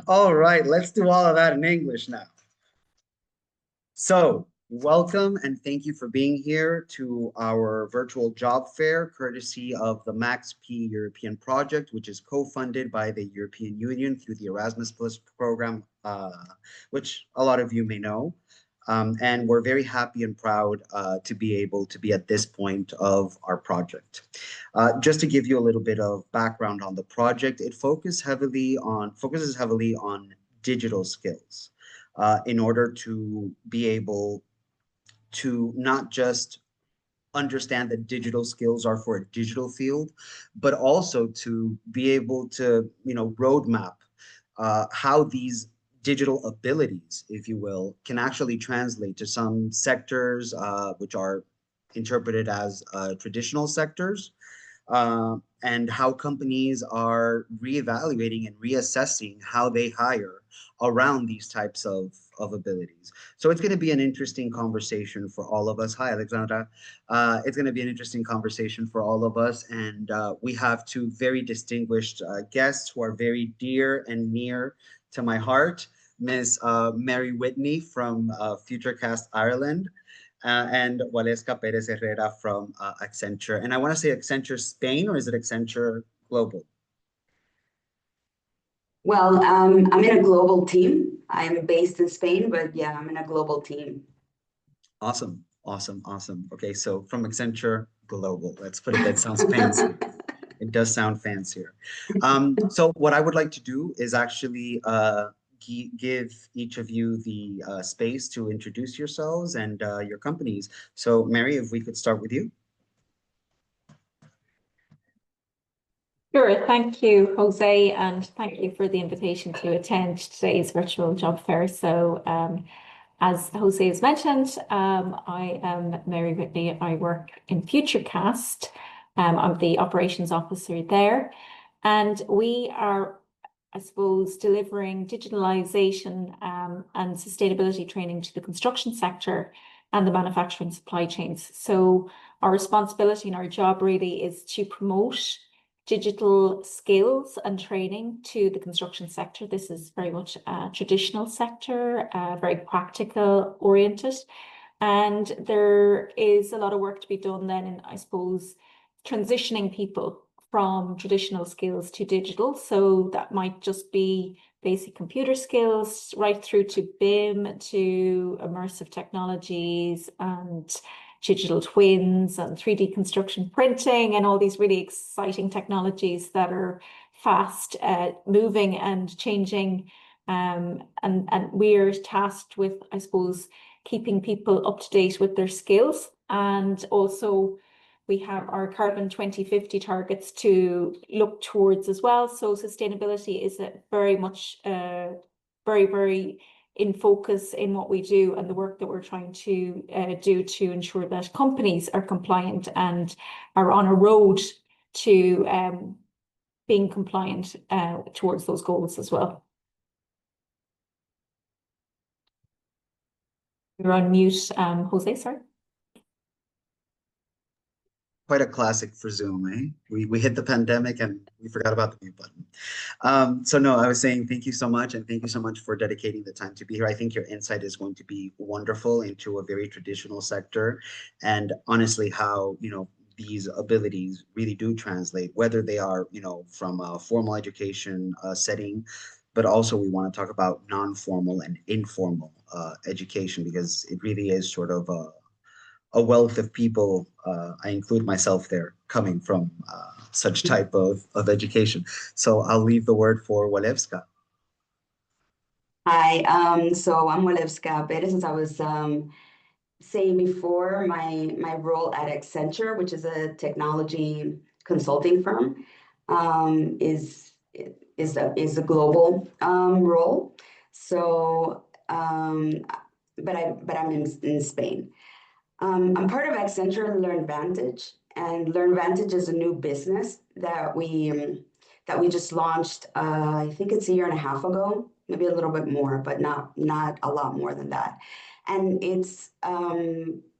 All right, let's do all of that in English now. So, welcome and thank you for being here to our virtual job fair, courtesy of the MaxP European project, which is co-funded by the European Union through the Erasmus Plus program, which a lot of you may know. And we're very happy and proud to be able to be at this point of our project. Just to give you a little bit of background on the project, it focuses heavily on digital skills in order to be able to not just understand that digital skills are for a digital field, but also to be able to, roadmap how these digital abilities, if you will, can actually translate to some sectors which are interpreted as traditional sectors, and how companies are reevaluating and reassessing how they hire around these types of abilities. So it's going to be an interesting conversation for all of us. Hi, Alexandra. It's going to be an interesting conversation for all of us. And we have two very distinguished guests who are very dear and near to my heart. Ms. Mary Whitney from FutureCast Ireland, and Walevska Perrez-Herrera from Accenture. And I want to say Accenture Spain, or is it Accenture Global? Well, I'm in a global team. I'm based in Spain, but yeah, I'm in a global team. Awesome, awesome, awesome. Okay, so from Accenture Global, let's put it, that sounds fancy. It does sound fancier. So what I would like to do is actually give each of you the space to introduce yourselves and your companies. So Mary, if we could start with you. Sure, thank you, Jose, and thank you for the invitation to attend today's virtual job fair. So as Jose has mentioned, I am Mary Whitney. I work in FutureCast. I'm the operations officer there, and we are, I suppose, delivering digitalization and sustainability training to the construction sector and the manufacturing supply chains. So our responsibility and our job really is to promote digital skills and training to the construction sector. This is very much a traditional sector, very practical oriented. And there is a lot of work to be done then in, I suppose, transitioning people from traditional skills to digital. So that might just be basic computer skills right through to BIM, to immersive technologies and digital twins and 3D construction printing and all these really exciting technologies that are fast moving and changing. And we're tasked with, I suppose, keeping people up to date with their skills. And also we have our carbon 2050 targets to look towards as well. So sustainability is very much very in focus in what we do and the work that we're trying to do to ensure that companies are compliant and are on a road to being compliant towards those goals as well. You're on mute, Jose, sorry. Quite a classic for Zoom, eh? We hit the pandemic and we forgot about the mute button. So no, I was saying thank you so much, and thank you so much for dedicating the time to be here. I think your insight is going to be wonderful into a very traditional sector, and honestly, how these abilities really do translate, whether they are from a formal education setting, but also we want to talk about non-formal and informal education, because it really is sort of a wealth of people, I include myself there, coming from such type of education. So I'll leave the word for Walevska. Hi, so I'm Walevska Perrez. As I was saying before, my role at Accenture, which is a technology consulting firm, is a global role. So, but I'm in Spain. I'm part of Accenture LearnVantage, and LearnVantage is a new business that we just launched. I think it's a year and a half ago, maybe a little bit more, but not a lot more than that. And it's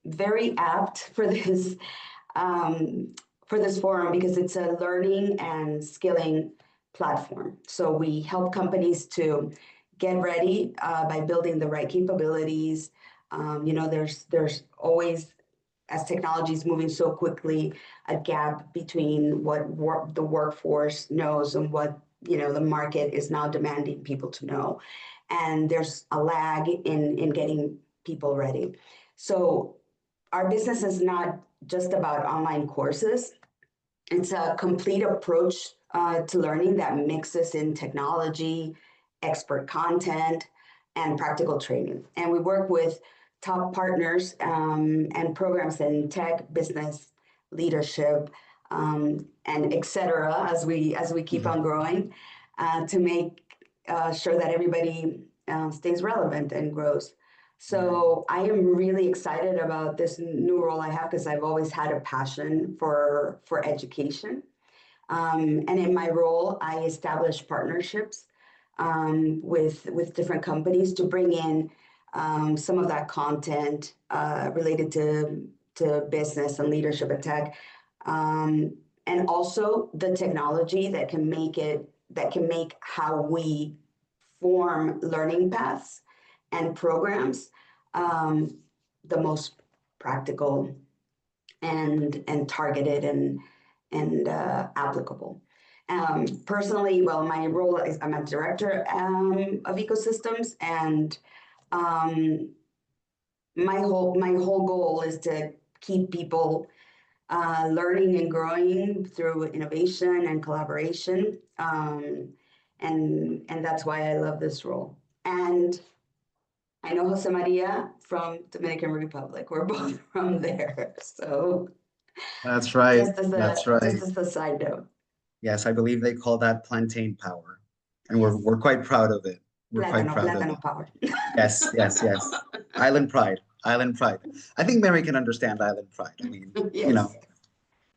very apt for this forum, because it's a learning and skilling platform. So we help companies to get ready by building the right capabilities. There's always, as technology is moving so quickly, a gap between what the workforce knows and what the market is now demanding people to know. And there's a lag in getting people ready. So our business is not just about online courses. It's a complete approach to learning that mixes in technology, expert content, and practical training. And we work with top partners and programs in tech, business, leadership, and et cetera, as we keep on growing, to make sure that everybody stays relevant and grows. So I am really excited about this new role I have because I've always had a passion for education. And in my role, I establish partnerships with different companies to bring in some of that content related to business and leadership and tech, and also the technology that can make how we form learning paths and programs the most practical and targeted and applicable. Personally, well, my role is I'm a director of ecosystems, and my whole goal is to keep people learning and growing through innovation and collaboration, and that's why I love this role. And I know Jose Maria from Dominican Republic. We're both from there, so That's right. just as a side note. Yes, I believe they call that plantain power, and we're quite proud of it. We're quite proud of Plátano it. power. Yes. Island pride. I think Mary can understand island pride. I mean, Yes.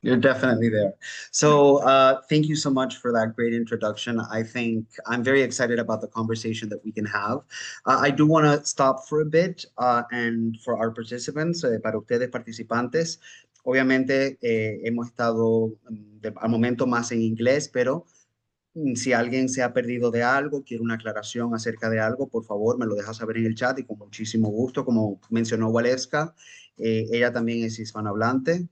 you're definitely there. So thank you so much for that great introduction. I think I'm very excited about the conversation that we can have. I do want to stop for a bit and for our participants, para ustedes participantes. Obviamente hemos estado al momento más en inglés, pero si alguien se ha perdido de algo, quiere una aclaración acerca de algo, por favor, me lo deja saber en el chat y con muchísimo gusto, como mencionó Walevska, ella también es hispanohablante,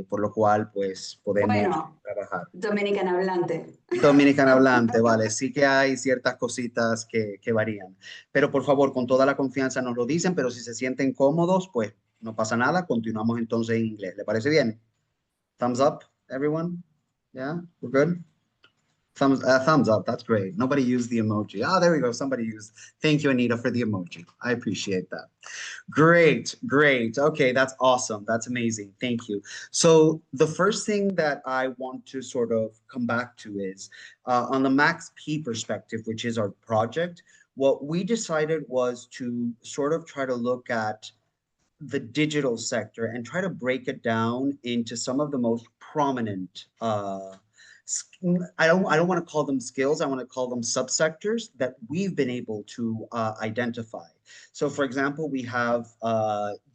por lo cual, pues, podemos trabajar. Dominican hablante. Dominican hablante, vale. Sí que hay ciertas cositas que varían. Pero, por favor, con toda la confianza nos lo dicen, pero si se sienten cómodos, pues, no pasa nada. Continuamos entonces en inglés. ¿Le parece bien? Thumbs up, everyone? Yeah, we're good? Thumbs up. That's great. Nobody used the emoji. Oh, there we go. Somebody used. Thank you, Anita, for the emoji. I appreciate that. Great. Okay, that's awesome. That's amazing. Thank you. So the first thing that I want to sort of come back to is on the MaxP perspective, which is our project, what we decided was to sort of try to look at the digital sector and try to break it down into some of the most prominent I don't want to call them skills. I want to call them subsectors that we've been able to identify. So, for example, we have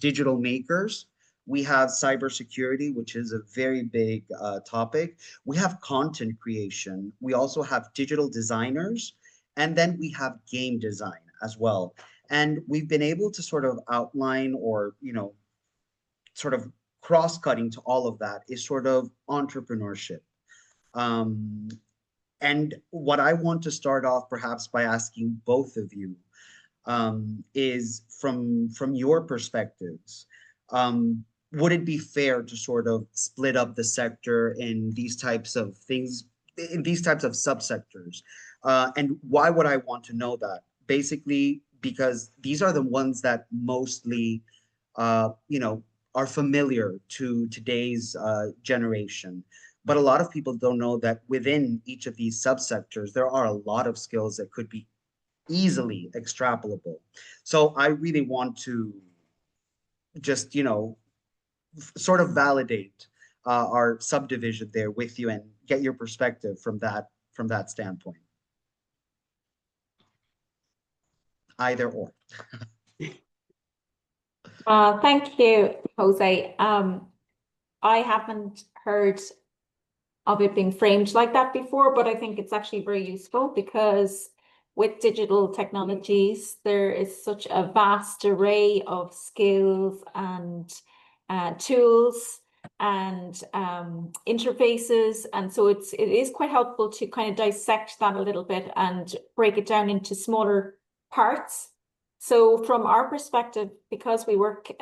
digital makers. We have cybersecurity, which is a very big topic. We have content creation. We also have digital designers, and then we have game design as well. And we've been able to sort of outline or, sort of cross-cutting to all of that is sort of entrepreneurship. And what I want to start off perhaps by asking both of you is from your perspectives, would it be fair to sort of split up the sector in these types of things, in these types of subsectors? And why would I want to know that? Basically, because these are the ones that mostly, are familiar to today's generation. But a lot of people don't know that within each of these subsectors, there are a lot of skills that could be easily extrapolable. So I really want to just, sort of validate our subdivision there with you and get your perspective from that standpoint. Either or. Thank you, Jose. I haven't heard of it being framed like that before, but I think it's actually very useful because with digital technologies, there is such a vast array of skills and tools and interfaces. And so it is quite helpful to kind of dissect that a little bit and break it down into smaller parts. So from our perspective, because we work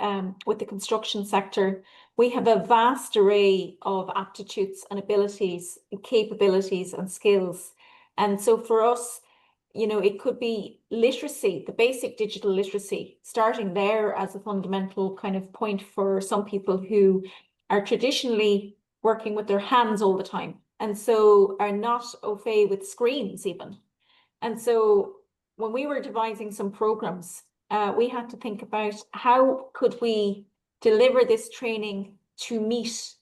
with the construction sector, we have a vast array of aptitudes and abilities, capabilities and skills. And so for us, you know, it could be literacy, the basic digital literacy, starting there as a fundamental kind of point for some people who are traditionally working with their hands all the time, and so are not au fait with screens even. And so when we were devising some programs, we had to think about how could we deliver this training to meet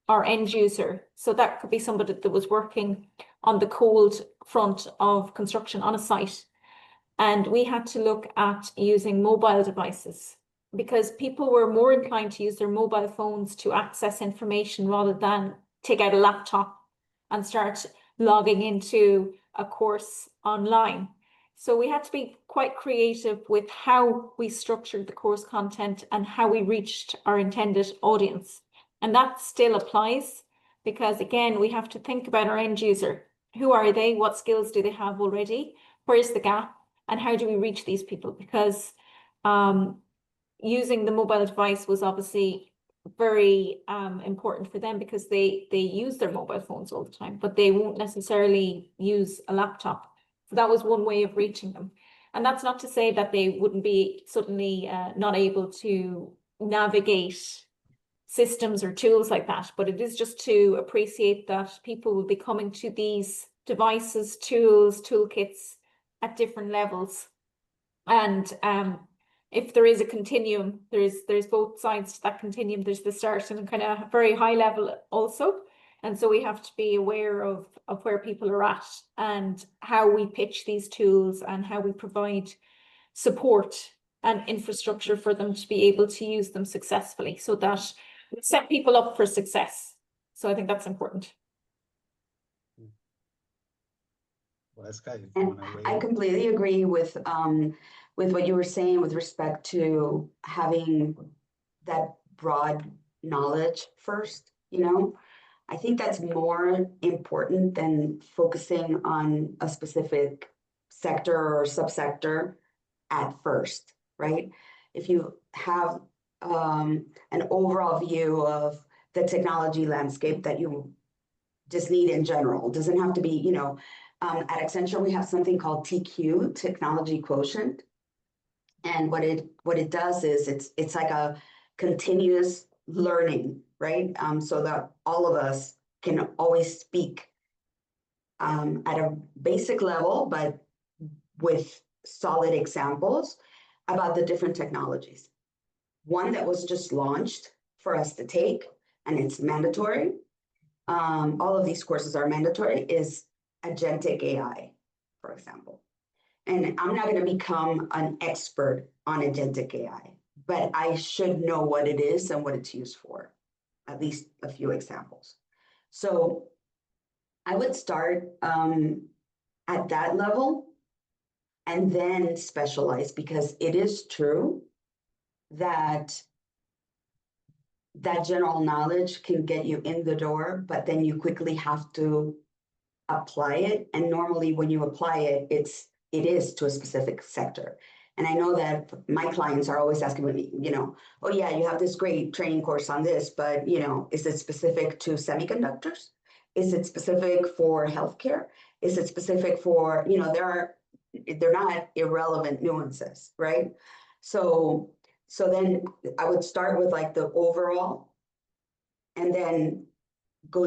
our end user. So that could be somebody that was working on the cold front of construction on a site. And we had to look at using mobile devices because people were more inclined to use their mobile phones to access information rather than take out a laptop and start logging into a course online. So we had to be quite creative with how we structured the course content and how we reached our intended audience. And that still applies because, again, we have to think about our end user. Who are they? What skills do they have already? Where's the gap? And how do we reach these people? Because using the mobile device was obviously very important for them because they use their mobile phones all the time, but they won't necessarily use a laptop. So that was one way of reaching them. And that's not to say that they wouldn't be suddenly not able to navigate systems or tools like that, but it is just to appreciate that people will be coming to these devices, tools, toolkits at different levels. And if there is a continuum, there's both sides to that continuum. There's the start and kind of very high level also. And so we have to be aware of where people are at and how we pitch these tools and how we provide support and infrastructure for them to be able to use them successfully so that we set people up for success. So I think that's important. Walevska, if you And want to weigh I in. completely agree with what you were saying with respect to having that broad knowledge first, you know. I think that's more important than focusing on a specific sector or subsector at first, right? If you have an overall view of the technology landscape that you just need in general, it doesn't have to be, you know, at Accenture, we have something called TQ, Technology Quotient. And what it does is it's like a continuous learning, right? So that all of us can always speak at a basic level, but with solid examples about the different technologies. One that was just launched for us to take, and it's mandatory. All of these courses are mandatory, is agentic AI, for example. And I'm not going to become an expert on agentic AI, but I should know what it is and what it's used for, at least a few examples. So I would start at that level and then specialize, because it is true that that general knowledge can get you in the door, but then you quickly have to apply it. And normally when you apply it, it is to a specific sector. And I know that my clients are always asking me, you know, oh yeah, you have this great training course on this, but you know, is it specific to semiconductors? Is it specific for healthcare? Is it specific for, you know, they're not irrelevant nuances, right? So then I would start with like the overall and then go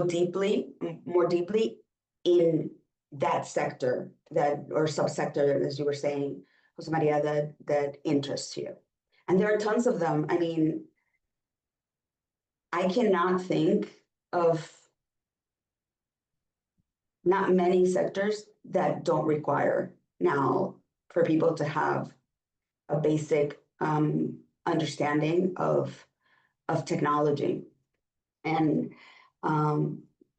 more deeply in that sector or subsector, as you were saying, Jose Maria, that interests you. And there are tons of them. I mean, I cannot think of not many sectors that don't require now for people to have a basic understanding of technology. And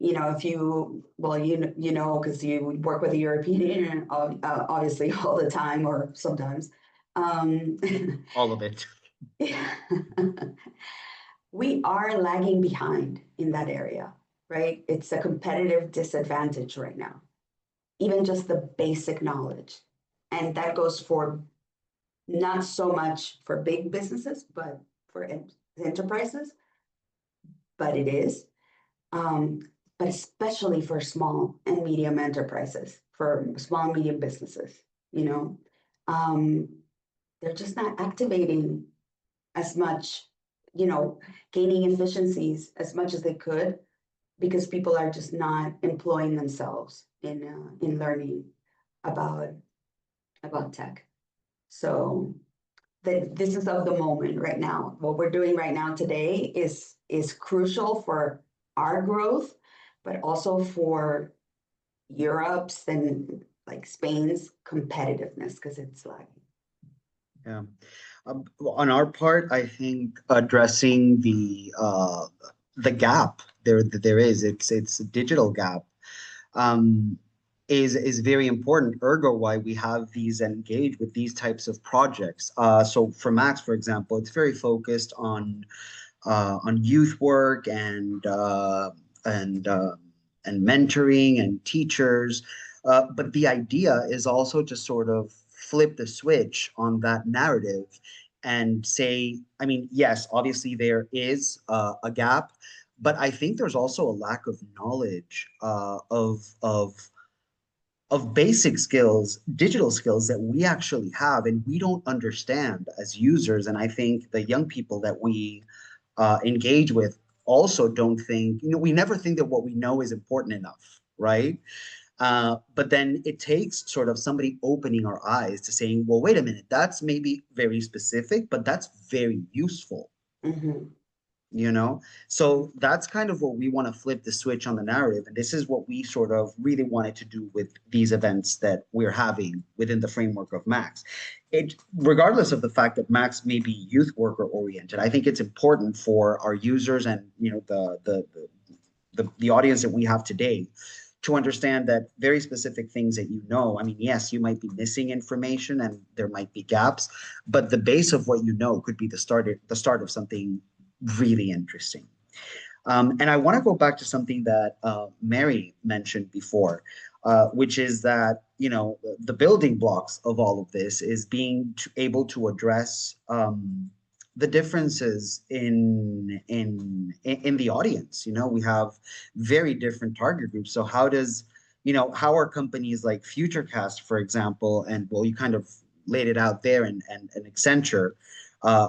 if you, well, because you work with the European Union, obviously all the time or sometimes. All of it. We are lagging behind in that area, right? It's a competitive disadvantage right now, even just the basic knowledge. And that goes for not so much for big businesses, but for enterprises, but it is. But especially for small and medium enterprises, for small and medium businesses, they're just not activating as much, gaining efficiencies as much as they could, because people are just not employing themselves in learning about tech. So this is of the moment right now. What we're doing right now today is crucial for our growth, but also for Europe's and like Spain's competitiveness, because it's lagging. Yeah. On our part, I think addressing the gap there is, it's a digital gap, is very important. Ergo, why we have these engaged with these types of projects. So for Max, for example, it's very focused on youth work and mentoring and teachers. But the idea is also to sort of flip the switch on that narrative and say, I mean, yes, obviously there is a gap, but I think there's also a lack of knowledge of basic skills, digital skills that we actually have and we don't understand as users. And I think the young people that we engage with also don't think, we never think that what we know is important enough, right? But then it takes sort of somebody opening our eyes to saying, well, wait a minute, that's maybe very specific, but that's very useful. Mm-hmm. So that's kind of what we want to flip the switch on the narrative. And this is what we sort of really wanted to do with these events that we're having within the framework of Max. Regardless of the fact that Max may be youth worker oriented, I think it's important for our users and the audience that we have today to understand that very specific things that I mean, yes, you might be missing information and there might be gaps, but the base of what could be the start of something really interesting. And I want to go back to something that Mary mentioned before, which is that, the building blocks of all of this is being able to address the differences in the audience. We have very different target groups. So how are companies like FutureCast, for example, and well, you kind of laid it out there, and Accenture,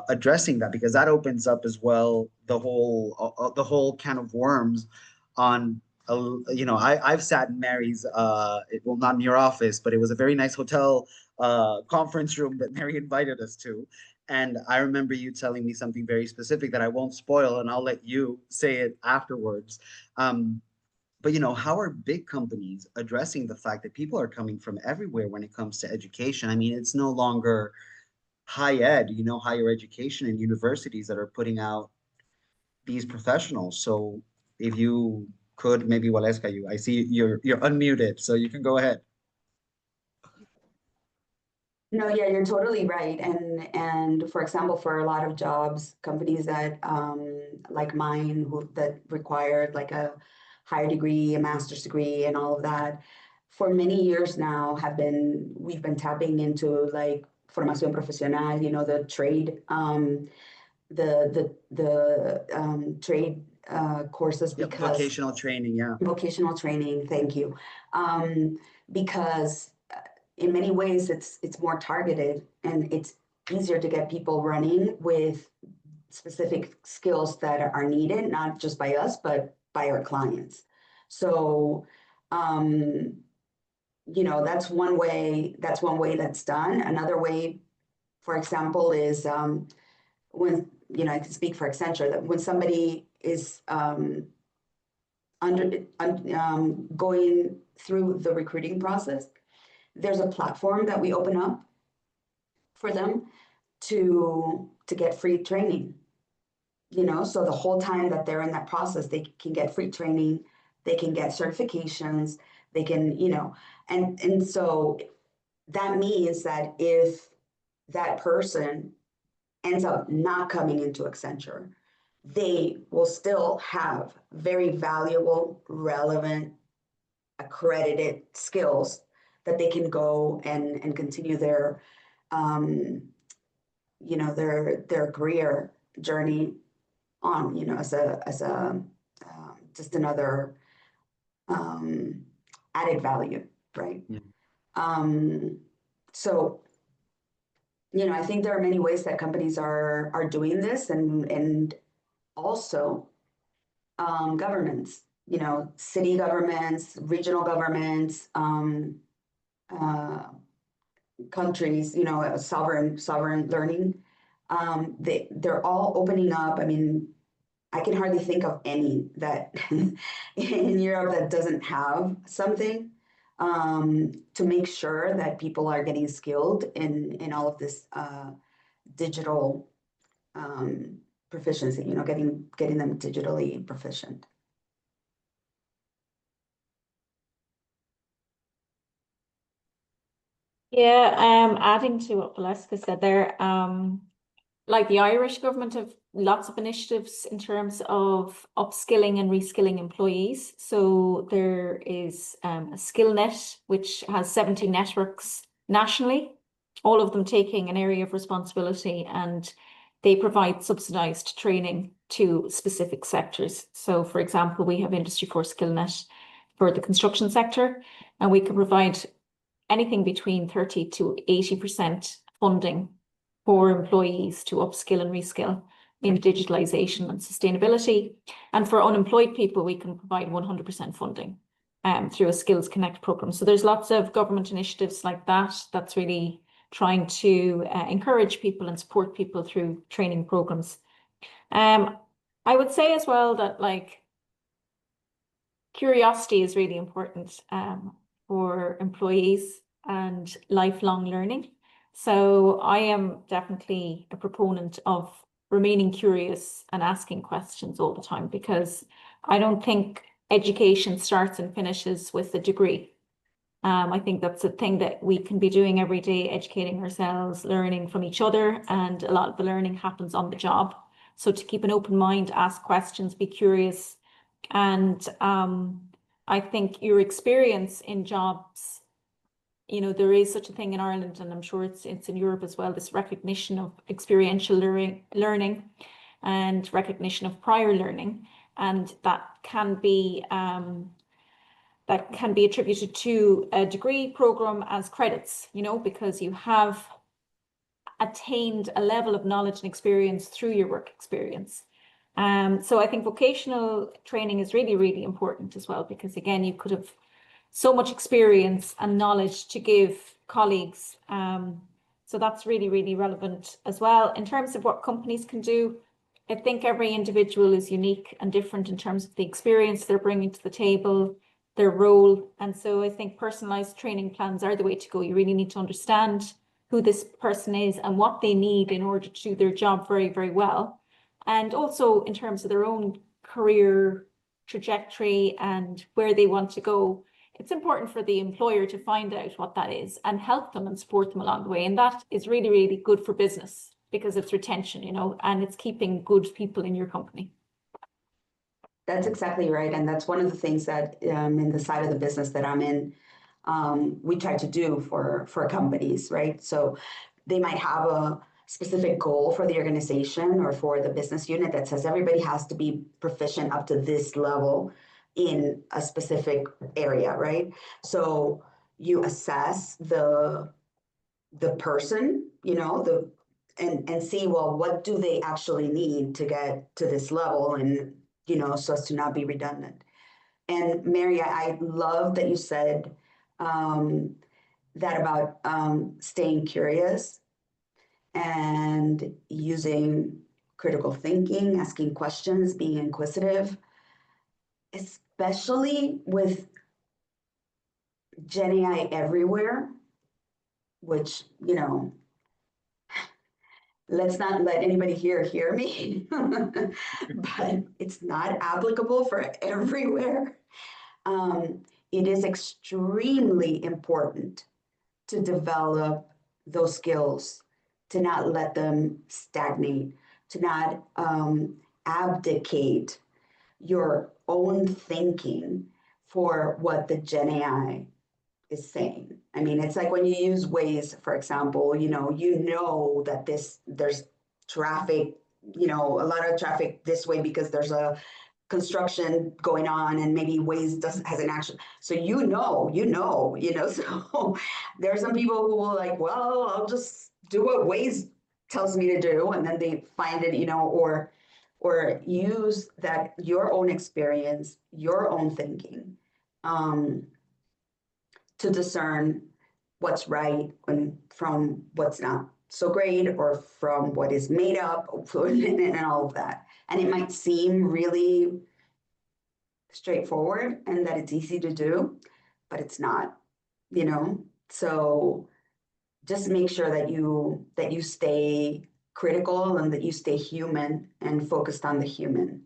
addressing that, because that opens up as well the whole can of worms on I've sat in Mary's well, not in your office, but it was a very nice hotel conference room that Mary invited us to, and I remember you telling me something very specific that I won't spoil, and I'll let you say it afterwards. But how are big companies addressing the fact that people are coming from everywhere when it comes to education? I mean, it's no longer higher education and universities that are putting out these professionals. So if you could, maybe Walevska, I see you're unmuted, so you can go ahead. No, yeah, you're totally right. And for example, for a lot of jobs, companies that like mine that required like a higher degree, a master's degree, and all of that, for many years now we've been tapping into like formación profesional, the trade, trade courses, because vocational training, yeah. Vocational training, thank you. Because in many ways it's more targeted and it's easier to get people running with specific skills that are needed, not just by us, but by our clients. So, that's one way that's done. Another way, for example, is when, I can speak for Accenture, that when somebody is going through the recruiting process, there's a platform that we open up for them to get free training. So the whole time that they're in that process, they can get free training they can get certifications, they can, and so that means that if that person ends up not coming into Accenture, they will still have very valuable, relevant, accredited skills that they can go and continue their their career journey on, as a just another added value, right? Yeah. So I think there are many ways that companies are doing this, and also governments, city governments, regional governments, countries, sovereign learning. They're all opening up. I mean, I can hardly think of any that in Europe that doesn't have something to make sure that people are getting skilled in all of this digital proficiency, getting them digitally proficient. Yeah, adding to what Walevska said there, like the Irish government have lots of initiatives in terms of upskilling and reskilling employees. So there is a skill net, which has 70 networks nationally, all of them taking an area of responsibility, and they provide subsidized training to specific sectors. So for example, we have Industry 4 SkillNet for the construction sector, and we can provide anything between 30 to 80% funding for employees to upskill and reskill in digitalization and sustainability. And for unemployed people, we can provide 100% funding through a Skills Connect program. So there's lots of government initiatives like that that's really trying to encourage people and support people through training programs. I would say as well that curiosity is really important for employees and lifelong learning. So I am definitely a proponent of remaining curious and asking questions all the time, because I don't think education starts and finishes with a degree. I think that's a thing that we can be doing every day, educating ourselves, learning from each other, and a lot of the learning happens on the job. So to keep an open mind, ask questions, be curious, and I think your experience in jobs, there is such a thing in Ireland, and I'm sure it's in Europe as well, this recognition of experiential learning and recognition of prior learning, and that can be attributed to a degree program as credits, because you have attained a level of knowledge and experience through your work experience. So I think vocational training is really, really important as well, because again, you could have so much experience and knowledge to give colleagues. So that's really, really relevant as well. In terms of what companies can do, I think every individual is unique and different in terms of the experience they're bringing to the table, their role. And so I think personalized training plans are the way to go. You really need to understand who this person is and what they need in order to do their job very, very well. And also in terms of their own career trajectory and where they want to go, it's important for the employer to find out what that is and help them and support them along the way. And that is really, really good for business, because it's retention, and it's keeping good people in your company. That's exactly right. And that's one of the things that in the side of the business that I'm in, we try to do for companies, right? So they might have a specific goal for the organization or for the business unit that says everybody has to be proficient up to this level in a specific area, right? So you assess the person, and see, well, what do they actually need to get to this level, and so as to not be redundant. And Mary, I love that you said that about staying curious and using critical thinking, asking questions, being inquisitive, especially with Gen AI everywhere, which, let's not let anybody here hear me, but it's not applicable for everywhere. It is extremely important to develop those skills, to not let them stagnate, to not abdicate your own thinking for what the Gen AI is saying. I mean, it's like when you use Waze, for example, you know that there's traffic, a lot of traffic this way because there's a construction going on and maybe Waze has an action. So so there are some people who will like, well, I'll just do what Waze tells me to do, and then they find it, or use that your own experience, your own thinking, to discern what's right from what's not so great, or from what is made up, and all of that. And it might seem really straightforward and that it's easy to do, but it's not, So just make sure that you stay critical and that you stay human and focused on the human.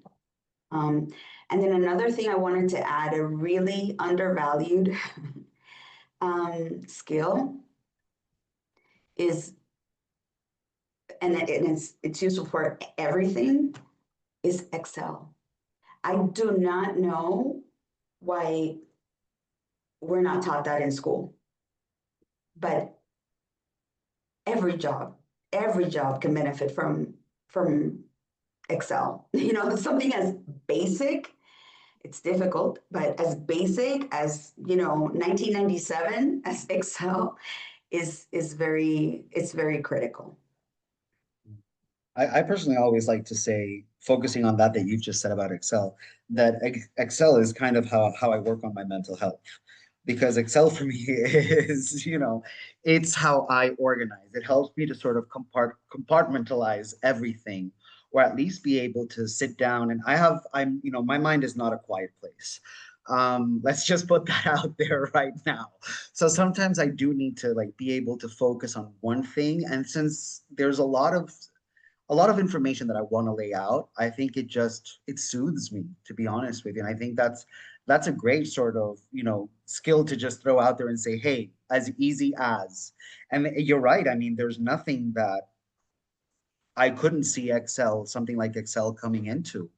And then another thing I wanted to add, a really undervalued skill is, and it's useful for everything, is Excel. I do not know why we're not taught that in school, but every job can benefit from Excel. Something as basic, it's difficult, but as basic as 1997 as Excel is very critical. I personally always like to say, focusing on that you've just said about Excel, that Excel is kind of how I work on my mental health. Because Excel for me is, it's how I organize. It helps me to sort of compartmentalize everything, or at least be able to sit down. And my mind is not a quiet place. Let's just put that out there right now. So sometimes I do need to be able to focus on one thing. And since there's a lot of information that I want to lay out, I think it soothes me, to be honest with you. And I think that's a great sort of, skill to just throw out there and say, hey, as easy as. And you're right. I mean, there's nothing that I couldn't see something like Excel coming into.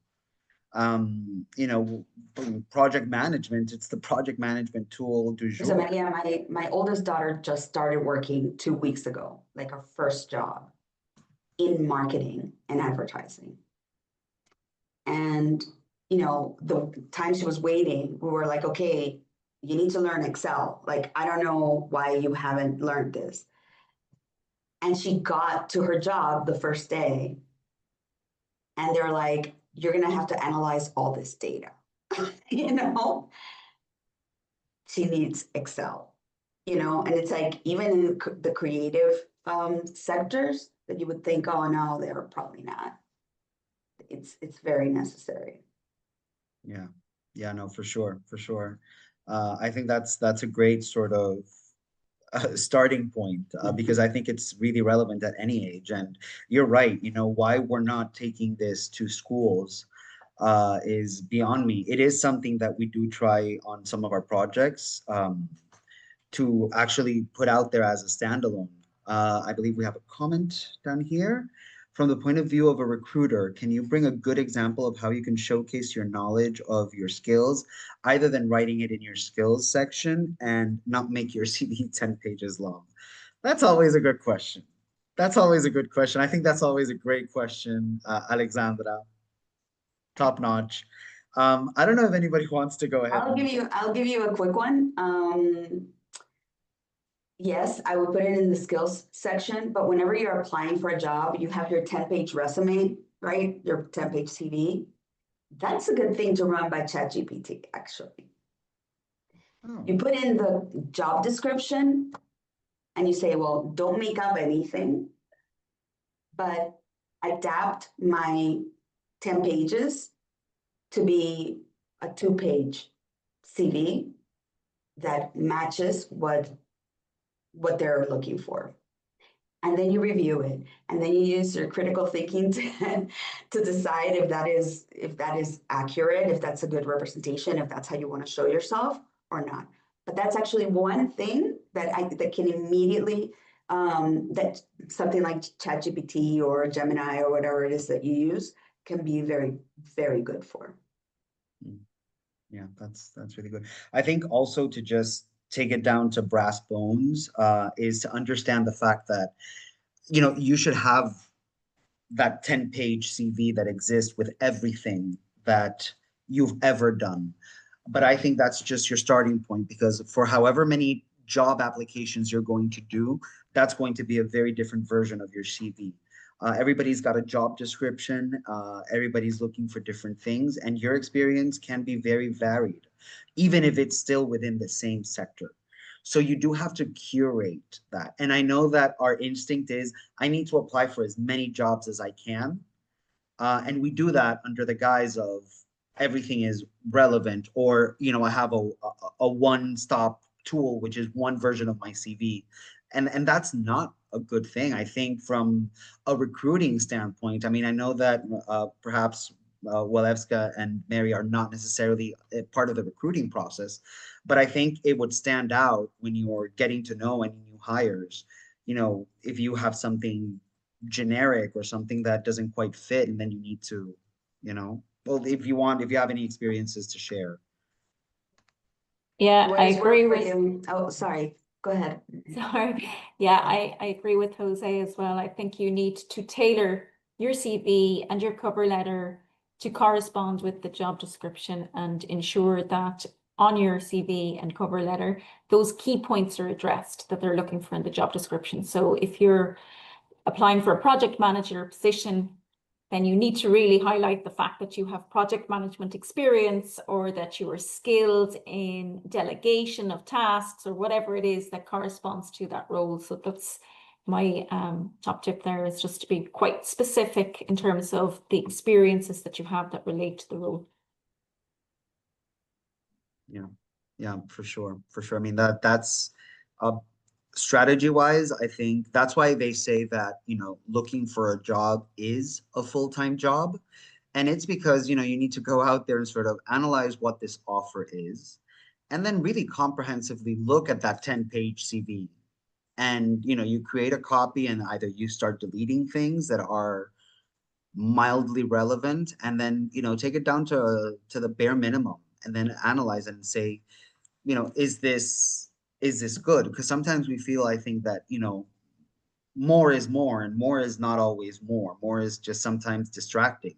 Project management, it's the project management tool du jour. So my oldest daughter just started working 2 weeks ago, like her first job in marketing and advertising. And, the time she was waiting, we were like, okay, you need to learn Excel. Like, I don't know why you haven't learned this. And she got to her job the first day, and they're like, you're going to have to analyze all this data. She needs Excel, and it's like, even in the creative sectors that you would think, oh no, they're probably not. It's very necessary. Yeah, no, for sure. I think that's a great sort of starting point, because I think it's really relevant at any age. And you're right, why we're not taking this to schools is beyond me. It is something that we do try on some of our projects, to actually put out there as a standalone. I believe we have a comment down here. From the point of view of a recruiter, can you bring a good example of how you can showcase your knowledge of your skills, either than writing it in your skills section and not make your CV 10 pages long? That's always a good question. I think that's always a great question, Alexandra. Top notch. I don't know if anybody wants to go ahead. I'll give you a quick one. Yes, I would put it in the skills section, but whenever you're applying for a job, you have your 10-page resume, right? Your 10-page CV. That's a good thing to run by ChatGPT, actually. Oh. You put in the job description and you say, well, don't make up anything, but adapt my 10 pages to be a 2-page CV that matches what they're looking for. and then you review it, and then you use your critical thinking to decide if that is accurate, if that's a good representation, if that's how you want to show yourself or not. But that's actually one thing that can immediately that something like ChatGPT or Gemini or whatever it is that you use can be very, very good for. Yeah, that's really good. I think also to just take it down to brass bones is to understand the fact that, you know, you should have that 10-page CV that exists with everything that you've ever done. But I think that's just your starting point, because for however many job applications you're going to do, that's going to be a very different version of your CV. Everybody's got a job description. Everybody's looking for different things, and your experience can be very varied, even if it's still within the same sector. So you do have to curate that. And I know that our instinct is, I need to apply for as many jobs as I can. And we do that under the guise of everything is relevant, or, you know, I have a one-stop tool, which is one version of my CV. And that's not a good thing, I think, from a recruiting standpoint. I mean, I know that perhaps Walevska and Mary are not necessarily a part of the recruiting process, but I think it would stand out when you're getting to know any new hires. You know, if you have something generic or something that doesn't quite fit, and then you need to, you know, well, if you have any experiences to share. Yeah, What I is agree work for with. you? Oh, sorry. Go ahead. Sorry. Yeah, I agree with Jose as well. I think you need to tailor your CV and your cover letter to correspond with the job description, and ensure that on your CV and cover letter, those key points are addressed that they're looking for in the job description. So if you're applying for a project manager position, then you need to really highlight the fact that you have project management experience, or that you are skilled in delegation of tasks, or whatever it is that corresponds to that role. So that's my top tip there, is just to be quite specific in terms of the experiences that you have that relate to the role. Yeah, for sure. I mean, that's strategy wise, I think that's why they say that, you know, looking for a job is a full-time job. And it's because, you know, you need to go out there and sort of analyze what this offer is, and then really comprehensively look at that 10-page CV. And, you know, you create a copy, and either you start deleting things that are mildly relevant, and then, you know, take it down to the bare minimum, and then analyze it and say, you know, is this good? Because sometimes we feel, I think, that, you know, more is more, and more is not always more. More is just sometimes distracting.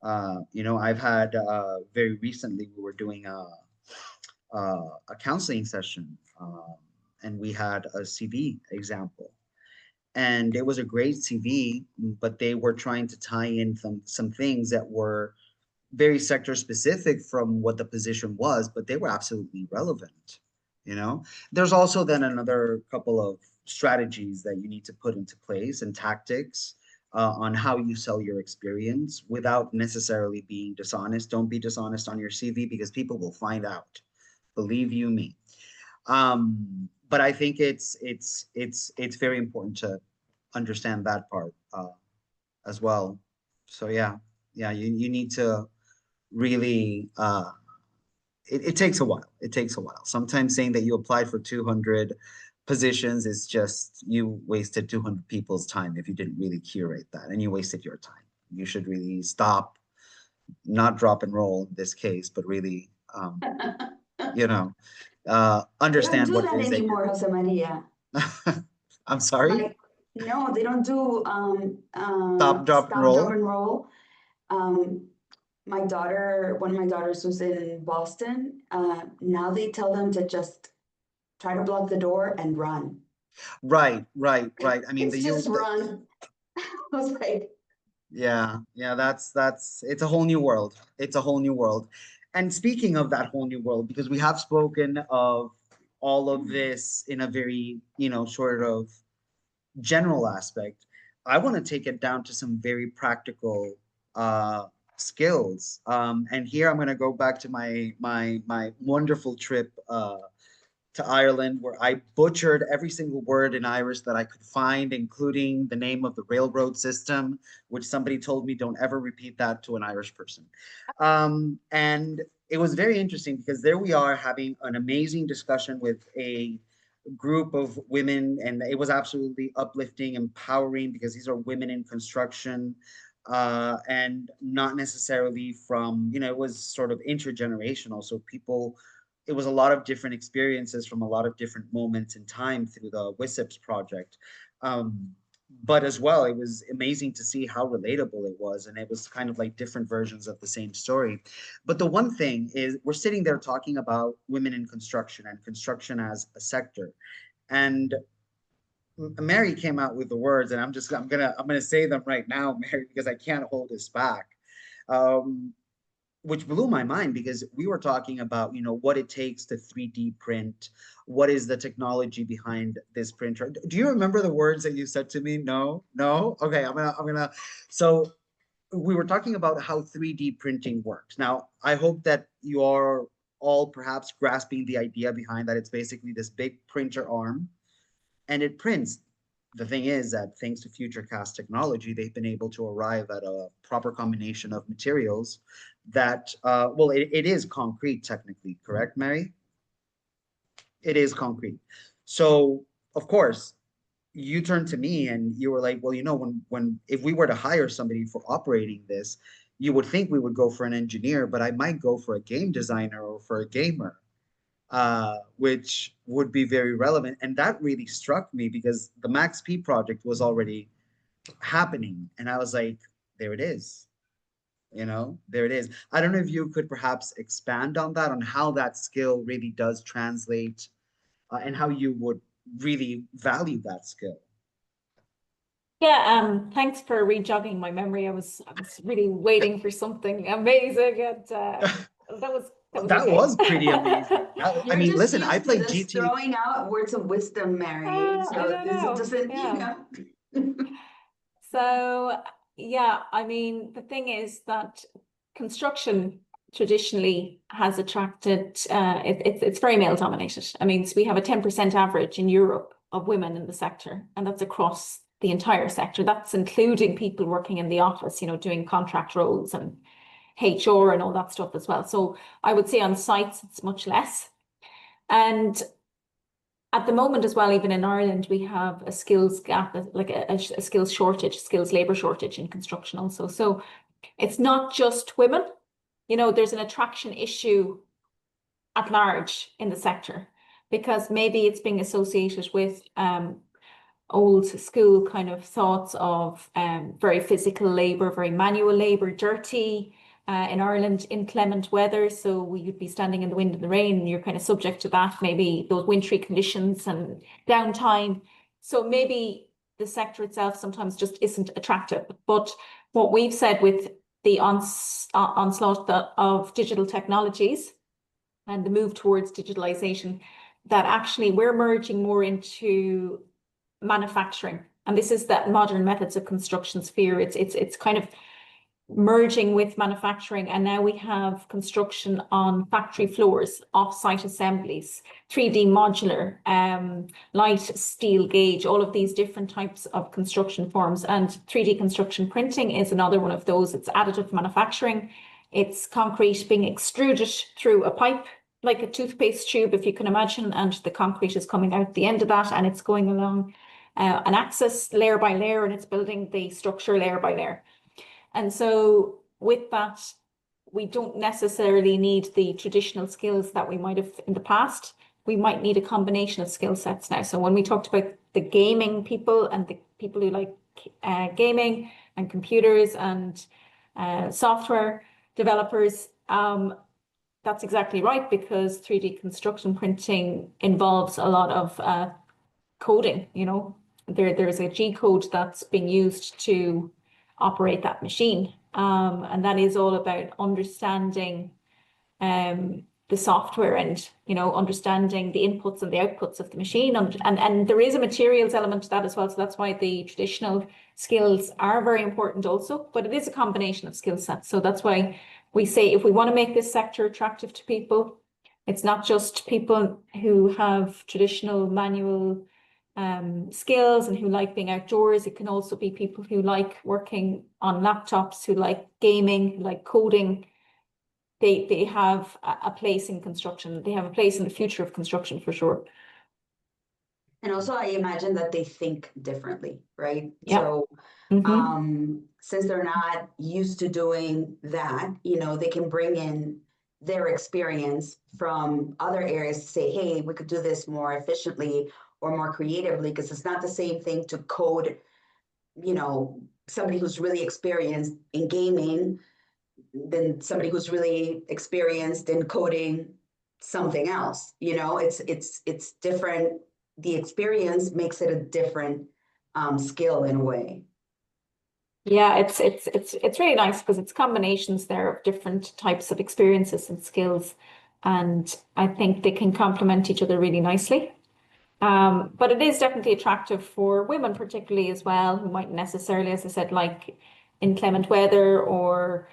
You know, I've had very recently, we were doing a counseling session, and we had a CV example, and it was a great CV, but they were trying to tie in some things that were very sector specific from what the position was, but they were absolutely relevant. You know, there's also then another couple of strategies that you need to put into place, and tactics on how you sell your experience without necessarily being dishonest. Don't be dishonest on your CV, because people will find out. Believe you me. But I think it's very important to understand that part as well. So yeah, you need to really it takes a while. It takes a while. Sometimes saying that you applied for 200 positions is just, you wasted 200 people's time if you didn't really curate that, and you wasted your time. You should really stop, not drop and roll in this case, but really you know, They don't understand do what it that is that you're anymore, Jose Maria. doing. I'm sorry? Like, no, they don't do Stop, drop, and stop, drop, roll? and roll. My daughter, one of my daughters was in Boston. Now they tell them to just try to block the door and run. Right. I mean, It's just run. I was like, yeah, that's it's a whole new world. It's a whole new world. And speaking of that whole new world, because we have spoken of all of this in a very, you know, sort of general aspect, I want to take it down to some very practical skills. And here I'm going to go back to my wonderful trip to Ireland, where I butchered every single word in Irish that I could find, including the name of the railroad system, which somebody told me don't ever repeat that to an Irish person. And it was very interesting because there we are having an amazing discussion with a group of women, and it was absolutely uplifting, empowering, because these are women in construction, and not necessarily from, it was sort of intergenerational. So people, it was a lot of different experiences from a lot of different moments in time through the WISIPS project. But as well, it was amazing to see how relatable it was. And it was kind of like different versions of the same story. But the one thing is, we're sitting there talking about women in construction and construction as a sector. And Mary came out with the words, and I'm gonna say them right now, Mary, because I can't hold this back. Which blew my mind, because we were talking about, what it takes to 3D print. What is the technology behind this printer? Do you remember the words that you said to me? No, no. Okay, I'm gonna. So we were talking about how 3D printing works. Now, I hope that you are all perhaps grasping the idea behind that. It's basically this big printer arm, and it prints. The thing is that thanks to FutureCast technology, they've been able to arrive at a proper combination of materials that, well, it is concrete technically, correct, Mary? It is concrete. So, of course, you turned to me and you were like, well, when if we were to hire somebody for operating this, you would think we would go for an engineer, but I might go for a game designer or for a gamer, which would be very relevant. And that really struck me, because the MaxP project was already happening. And I was like, there it is. There it is. I don't know if you could perhaps expand on that, on how that skill really does translate, and how you would really value that skill. Yeah, thanks for rejogging my memory. I was really waiting for something amazing, and That was pretty amazing. I mean, listen, I played GT. Throwing out words of wisdom, Mary. So this doesn't, yeah. So yeah, I mean, the thing is that construction traditionally has attracted, it's very male dominated. I mean, so we have a 10% average in Europe of women in the sector, and that's across the entire sector. That's including people working in the office, doing contract roles and HR and all that stuff as well. So I would say on sites, it's much less. And at the moment as well, even in Ireland, we have a skills gap, like a skills shortage, skills labor shortage in construction also. So it's not just women, there's an attraction issue at large in the sector, because maybe it's being associated with old school kind of thoughts of very physical labor, very manual labor, dirty, in Ireland, inclement weather. So you'd be standing in the wind and the rain, and you're kind of subject to that, maybe those wintry conditions and downtime. So maybe the sector itself sometimes just isn't attractive. But what we've said with the onslaught of digital technologies and the move towards digitalization, that actually we're merging more into manufacturing. And this is that modern methods of construction sphere. It's kind of merging with manufacturing, and now we have construction on factory floors, off-site assemblies, 3D modular, light steel gauge, all of these different types of construction forms. And 3D construction printing is another one of those. It's additive manufacturing. It's concrete being extruded through a pipe, like a toothpaste tube, if you can imagine, and the concrete is coming out the end of that, and it's going along an axis layer by layer, and it's building the structure layer by layer. And so with that, we don't necessarily need the traditional skills that we might have in the past. We might need a combination of skill sets now. So when we talked about the gaming people and the people who like gaming and computers and software developers, that's exactly right, because 3D construction printing involves a lot of coding. There's a G code that's being used to operate that machine. And that is all about understanding the software and, understanding the inputs and the outputs of the machine. And there is a materials element to that as well. So that's why the traditional skills are very important also, but it is a combination of skill sets. So that's why we say, if we want to make this sector attractive to people, It's not just people who have traditional manual skills and who like being outdoors. It can also be people who like working on laptops, who like gaming, who like coding. They have a place in construction. They have a place in the future of construction for sure. And also, I imagine that they think differently, right? Yeah. So, since they're not used to doing that, you know, they can bring in their experience from other areas to say, hey, we could do this more efficiently or more creatively, because it's not the same thing to code, you know, somebody who's really experienced in gaming than somebody who's really experienced in coding something else. You know, it's different. The experience makes it a different skill in a way. Yeah, it's really nice because it's combinations there of different types of experiences and skills, and I think they can complement each other really nicely. But it is definitely attractive for women, particularly as well, who might necessarily, as I said, like inclement weather. Or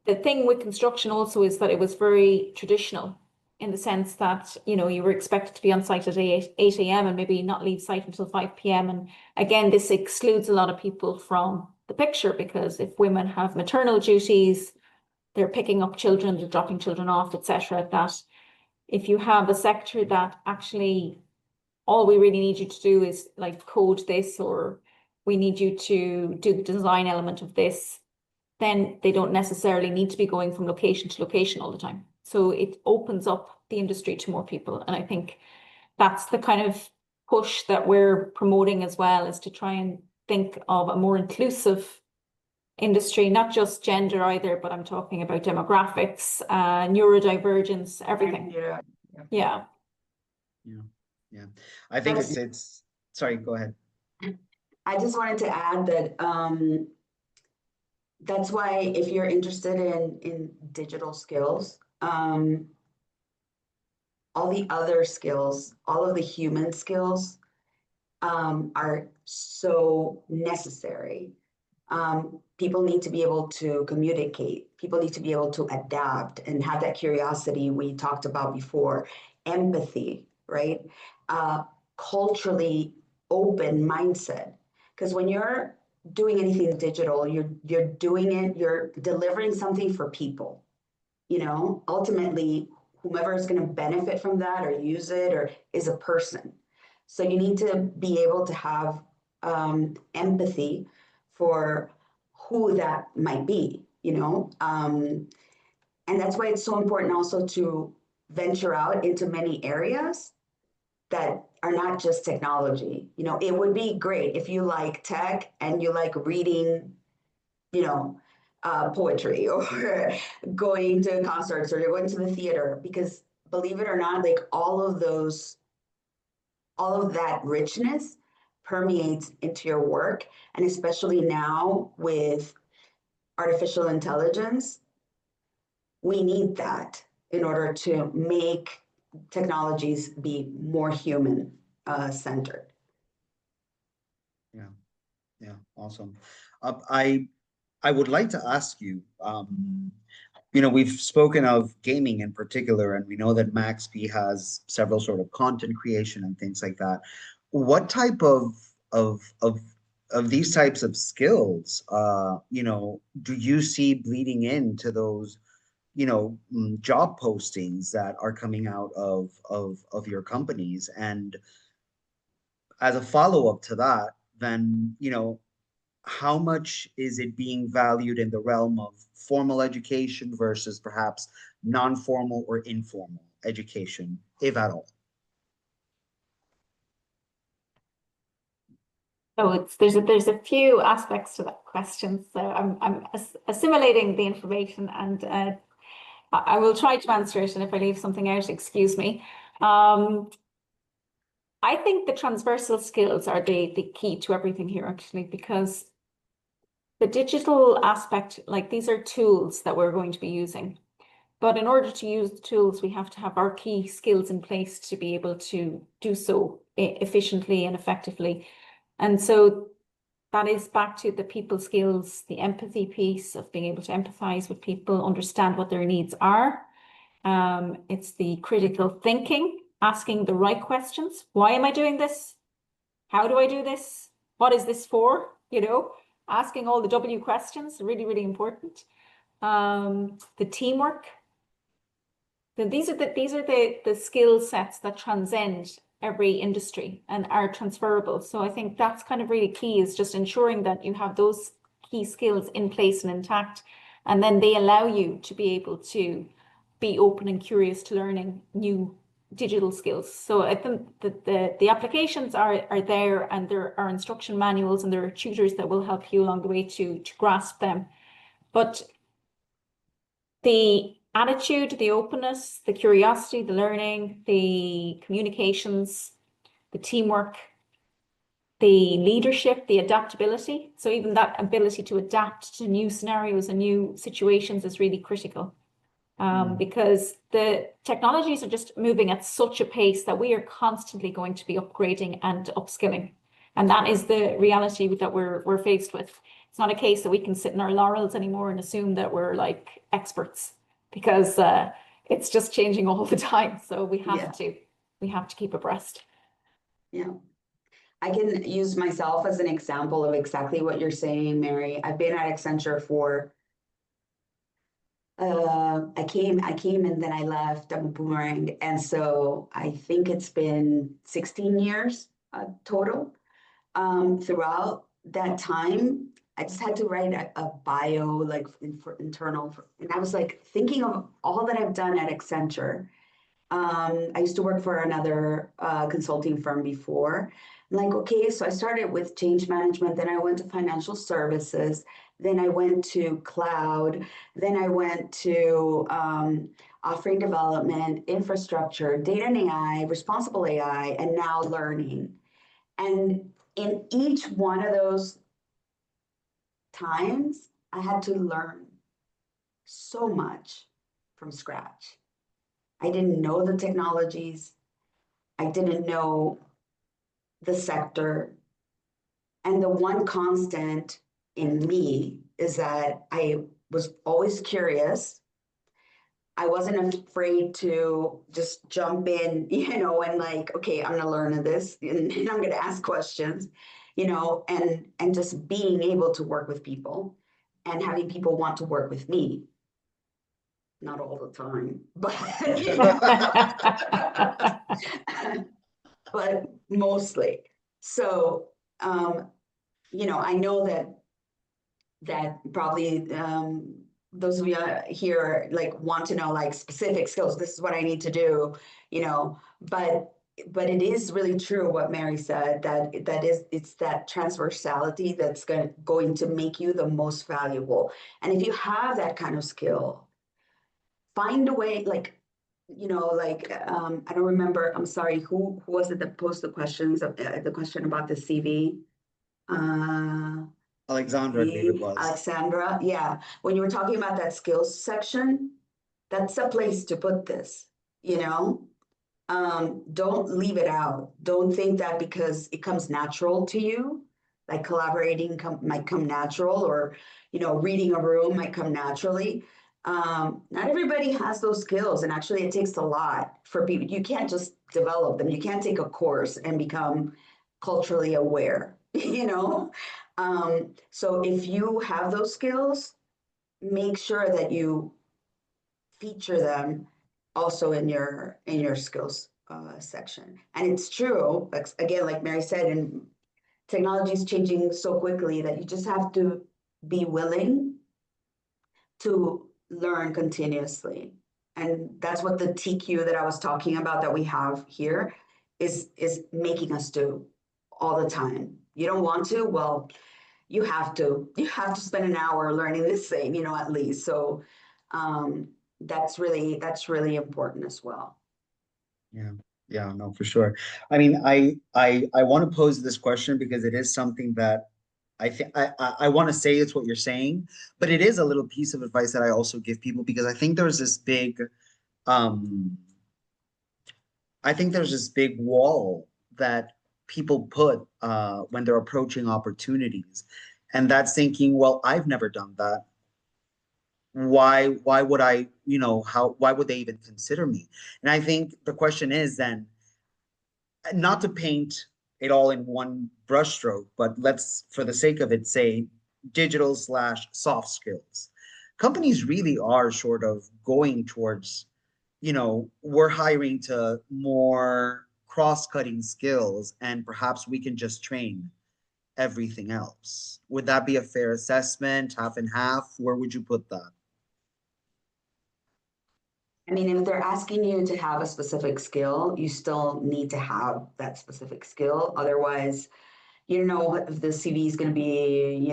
the thing with construction also is that it was very traditional in the sense that, you know, you were expected to be on site at 8 a.m. and maybe not leave site until 5 p.m. And again, this excludes a lot of people from the picture, because if women have maternal duties, they're picking up children, they're dropping children off, etc. That if you have a sector that actually all we really need you to do is like code this, or we need you to do the design element of this, then they don't necessarily need to be going from location to location all the time. So it opens up the industry to more people. And I think that's the kind of push that we're promoting as well, is to try and think of a more inclusive industry, not just gender either, but I'm talking about demographics, neurodivergence, everything. Yeah. Yeah. Yeah. I think it's sorry, go ahead. I just wanted to add that that's why if you're interested in digital skills, all the other skills, all of the human skills are so necessary. People need to be able to communicate. People need to be able to adapt and have that curiosity we talked about before, empathy, right? Culturally open mindset. Because when you're doing anything digital, you're doing it, you're delivering something for people. You know, ultimately, whomever is going to benefit from that or use it or is a person. So you need to be able to have empathy for who that might be, you know. And that's why it's so important also to venture out into many areas that are not just technology. You know, it would be great if you like tech and you like reading, you know, poetry or going to concerts or going to the theater, because believe it or not, like all of that richness permeates into your work. And especially now with artificial intelligence, we need that in order to make technologies be more human centered. Yeah, awesome. I would like to ask you, you know, we've spoken of gaming in particular, and we know that MaxP has several sort of content creation and things like that. What type of of of these types of skills, you know, do you see bleeding into those, you know, job postings that are coming out of your companies? And as a follow-up to that, then, you know, how much is it being valued in the realm of formal education versus perhaps non-formal or informal education, if at all? So there's a few aspects to that question. So I'm assimilating the information, and I will try to answer it. And if I leave something out, excuse me. I think the transversal skills are the key to everything here, actually, because the digital aspect, like these are tools that we're going to be using. But in order to use the tools, we have to have our key skills in place to be able to do so efficiently and effectively. And so that is back to the people skills, the empathy piece of being able to empathize with people, understand what their needs are, It's the critical thinking, asking the right questions. Why am I doing this? How do I do this? What is this for? You know, asking all the W questions, really, really important. The teamwork. These are the skill sets that transcend every industry and are transferable. So I think that's kind of really key, is just ensuring that you have those key skills in place and intact, and then they allow you to be able to be open and curious to learning new digital skills. So I think that the applications are there, and there are instruction manuals and there are tutors that will help you along the way to grasp them. But the attitude, the openness, the curiosity, the learning, the communications, the teamwork, the leadership, the adaptability. So even that ability to adapt to new scenarios and new situations is really critical. Because the technologies are just moving at such a pace that we are constantly going to be upgrading and upskilling. And that is the reality that we're faced with. It's not a case that we can sit in our laurels anymore and assume that we're like experts, because it's just changing all the time. So we have to keep abreast. Yeah. I can use myself as an example of exactly what you're saying, Mary. I've been at Accenture for I came and then I left. I'm a boomerang. And so I think it's been 16 years total. Throughout that time, I just had to write a bio, like for internal. And I was like thinking of all that I've done at Accenture. I used to work for another consulting firm before. I'm like, okay, so I started with change management, then I went to financial services, then I went to cloud, then I went to offering development, infrastructure, data and AI, responsible AI, and now learning. And in each one of those times, I had to learn so much from scratch. I didn't know the technologies. I didn't know the sector. And the one constant in me is that I was always curious. I wasn't afraid to just jump in, and like, okay, I'm gonna learn this and I'm gonna ask questions, and just being able to work with people and having people want to work with me. Not all the time, but but mostly. So, I know that probably those of you here like want to know like specific skills. This is what I need to do, but it is really true what Mary said, it's that transversality that's going to make you the most valuable. And if you have that kind of skill, find a way, I don't remember, I'm sorry, who was it that posted the questions, the question about the CV? Alexandra, I believe it was. Alexandra, yeah. When you were talking about that skills section, that's a place to put this, Don't leave it out. Don't think that because it comes natural to you, like collaborating might come natural, or, reading a room might come naturally. Not everybody has those skills, and actually it takes a lot for people. You can't just develop them. You can't take a course and become culturally aware, So if you have those skills, make sure that you feature them also in your skills section. And it's true, again, like Mary said, and technology is changing so quickly that you just have to be willing to learn continuously. And that's what the TQ that I was talking about that we have here is making us do all the time. You don't want to, well, you have to spend an hour learning this thing, at least. So that's really important as well. Yeah, no, for sure. I mean, I want to pose this question because it is something that I think I want to say it's what you're saying, but it is a little piece of advice that I also give people, because I think there's this big wall that people put when they're approaching opportunities, and that's thinking, well, I've never done that. why would I, why would they even consider me? And I think the question is then, not to paint it all in one brushstroke, but let's, for the sake of it, say digital slash soft skills. Companies really are sort of going towards, we're hiring to more cross-cutting skills, and perhaps we can just train everything else. Would that be a fair assessment, half and half? Where would you put that? I mean, if they're asking you to have a specific skill, you still need to have that specific skill. Otherwise, you don't know if the CV is going to be,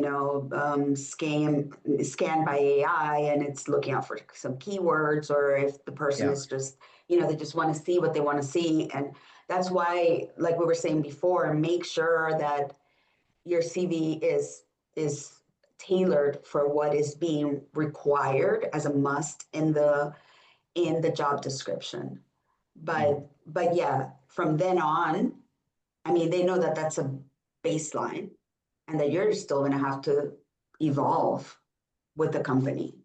scanned by AI and it's looking out for some keywords, or if the person Yeah. is just, they just want to see what they want to see. And that's why, like we were saying before, make sure that your CV is tailored for what is being required as a must in the job description. But yeah, from then on, I mean, they know that that's a baseline and that you're still going to have to evolve with the company.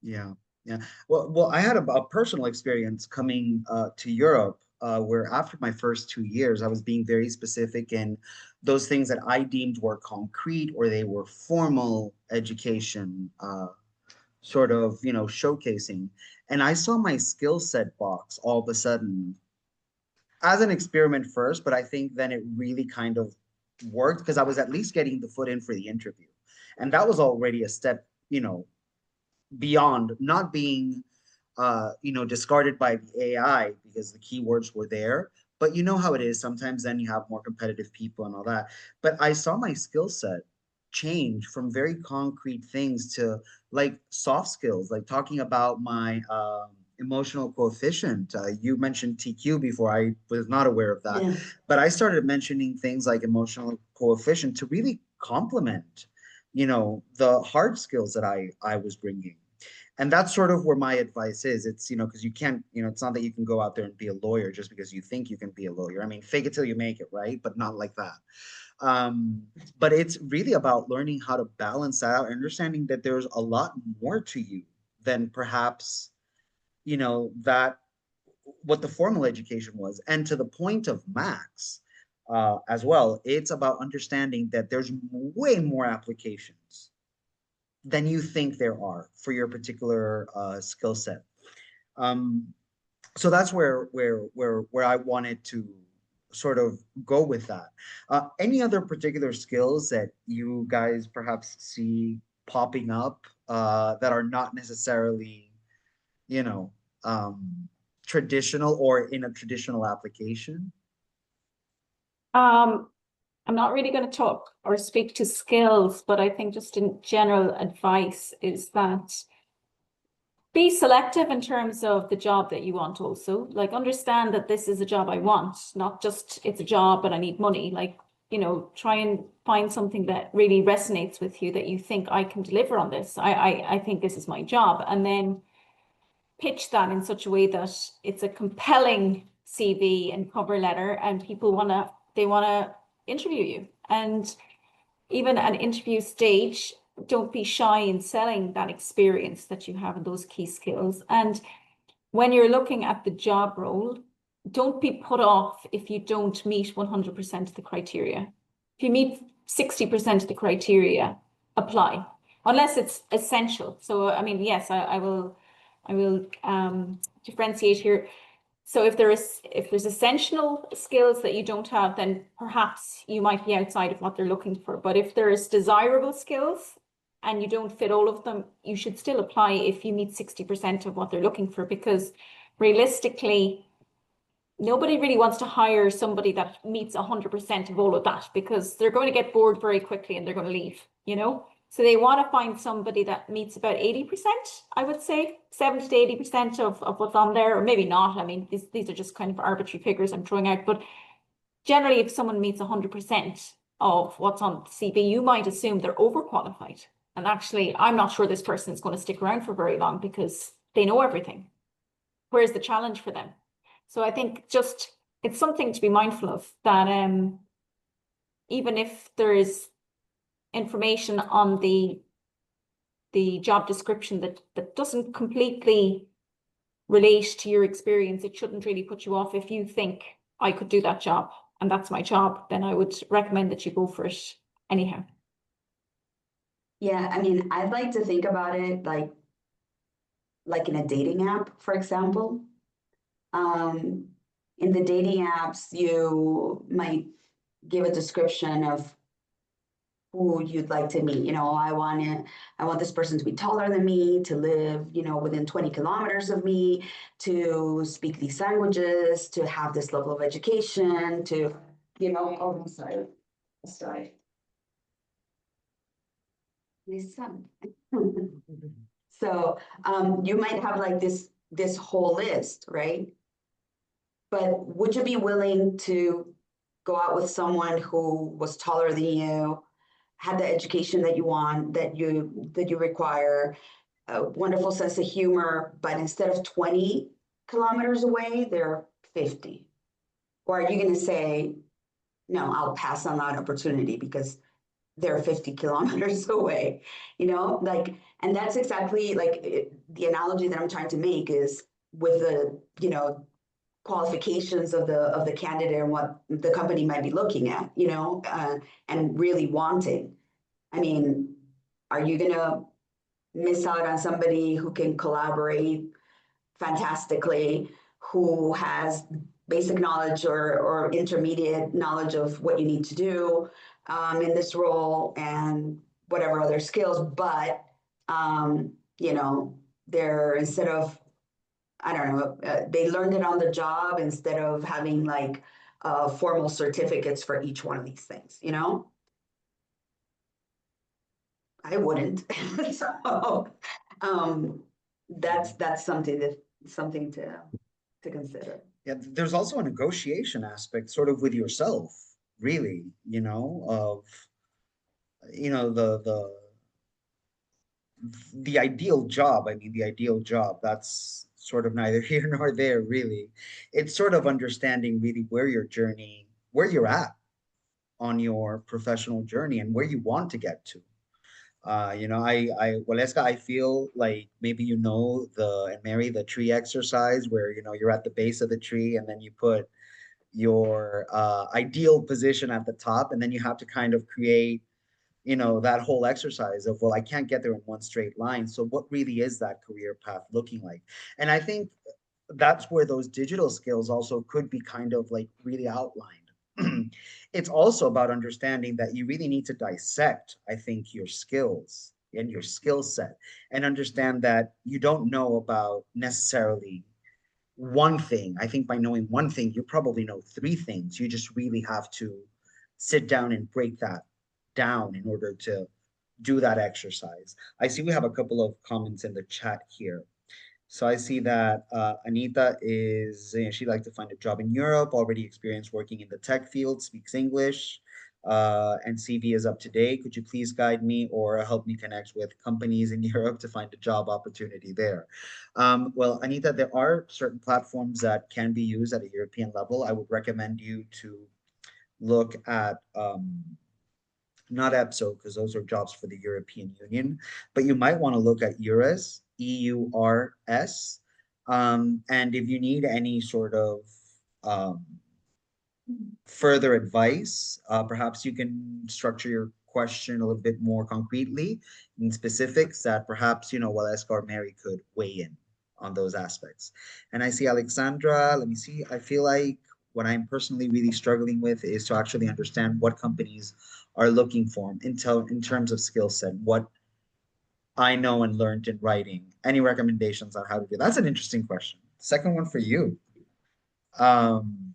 Yeah, yeah. Well, I had a personal experience coming to Europe, where after my first 2 years, I was being very specific in those things that I deemed were concrete or they were formal education, sort of, showcasing. And I saw my skill set box all of a sudden as an experiment first, but I think then it really kind of worked because I was at least getting the foot in for the interview. And that was already a step, beyond not being discarded by the AI because the keywords were there. But you know how it is. Sometimes then you have more competitive people and all that. But I saw my skill set change from very concrete things to like soft skills, like talking about my emotional coefficient. You mentioned TQ before. I was not aware of that. Yeah. But I started mentioning things like emotional coefficient to really complement, the hard skills that I was bringing. And that's sort of where my advice is. It's, because you can't, it's not that you can go out there and be a lawyer just because you think you can be a lawyer. I mean, fake it till you make it, right? But not like that. But it's really about learning how to balance that out, understanding that there's a lot more to you than perhaps, that what the formal education was. And to the point of Max, as well, it's about understanding that there's way more applications than you think there are for your particular skill set. So that's where I wanted to sort of go with that. Any other particular skills that you guys perhaps see popping up that are not necessarily, you know, traditional or in a traditional application? I'm not really going to talk or speak to skills, but I think just in general advice is that be selective in terms of the job that you want also. Like understand that this is a job I want, not just it's a job but I need money. Like, try and find something that really resonates with you, that you think I can deliver on this. I think this is my job. And then pitch that in such a way that it's a compelling CV and cover letter and people want to interview you. And even at an interview stage, don't be shy in selling that experience that you have and those key skills. And when you're looking at the job role, don't be put off if you don't meet 100% of the criteria. If you meet 60% of the criteria, apply, unless it's essential. So, I mean, yes, I will differentiate here. So if there's essential skills that you don't have, then perhaps you might be outside of what they're looking for. But if there's desirable skills and you don't fit all of them, you should still apply if you meet 60% of what they're looking for, because realistically, nobody really wants to hire somebody that meets 100% of all of that, because they're going to get bored very quickly and they're going to leave, So they want to find somebody that meets about 80%, I would say, 70 to 80% of what's on there, or maybe not. I mean, these are just kind of arbitrary figures I'm throwing out. But generally, if someone meets 100% of what's on the CV, you might assume they're overqualified. And actually, I'm not sure this person is going to stick around for very long because they know everything. Where's the challenge for them? So I think just it's something to be mindful of, that even if there is information on the the job description that doesn't completely relate to your experience, it shouldn't really put you off. If you think I could do that job and that's my job, then I would recommend that you go for it anyhow. Yeah, I mean, I'd like to think about it like in a dating app, for example. In the dating apps, you might give a description of who you'd like to meet. You know, I want this person to be taller than me, to live, you know, within 20 kilometers of me, to speak these languages, to have this level of education, to, you know, oh, I'm sorry. Sorry. My son. So you might have like this whole list, right? But would you be willing to go out with someone who was taller than you, had the education that you want, that you require, a wonderful sense of humor, but instead of 20 kilometers away, they're 50? Or are you going to say, no, I'll pass on that opportunity because they're 50 kilometers away, you know, like, and that's exactly like the analogy that I'm trying to make is with the, you know, qualifications of the candidate and what the company might be looking at, you know, and really wanting. I mean, are you gonna miss out on somebody who can collaborate fantastically, who has basic knowledge or intermediate knowledge of what you need to do in this role and whatever other skills, but you know, they're instead of, I don't know, they learned it on the job instead of having like formal certificates for each one of these things, you know? I wouldn't. So that's something to consider. Yeah, there's also a negotiation aspect sort of with yourself, really, you know, of, you know, the ideal job. I mean, the ideal job, that's sort of neither here nor there, really. It's sort of understanding really where your journey, where you're at on your professional journey and where you want to get to. You know, Waleska, I feel like maybe you know and Mary, the tree exercise where, you know, you're at the base of the tree and then you put your ideal position at the top, and then you have to kind of create, you know, that whole exercise of, well, I can't get there in one straight line. So what really is that career path looking like? And I think that's where those digital skills also could be kind of like really outlined. It's also about understanding that you really need to dissect, I think, your skills and your skill set and understand that you don't know about necessarily one thing. I think by knowing one thing, you probably know three things. You just really have to sit down and break that down in order to do that exercise. I see we have a couple of comments in the chat here. So I see that Anita is, she'd like to find a job in Europe, already experienced working in the tech field, speaks English, and CV is up to date. Could you please guide me or help me connect with companies in Europe to find a job opportunity there? Well, Anita, there are certain platforms that can be used at a European level. I would recommend you to look at not EPSO, because those are jobs for the European Union, but you might want to look at EURES, EURS. And if you need any sort of further advice, perhaps you can structure your question a little bit more concretely in specifics that perhaps, you know, Waleska or Mary could weigh in on those aspects. And I see Alexandra, let me see, I feel like what I'm personally really struggling with is to actually understand what companies are looking for in terms of skill set, what I know and learned in writing. Any recommendations on how to do that? That's an interesting question. Second one for you. Um,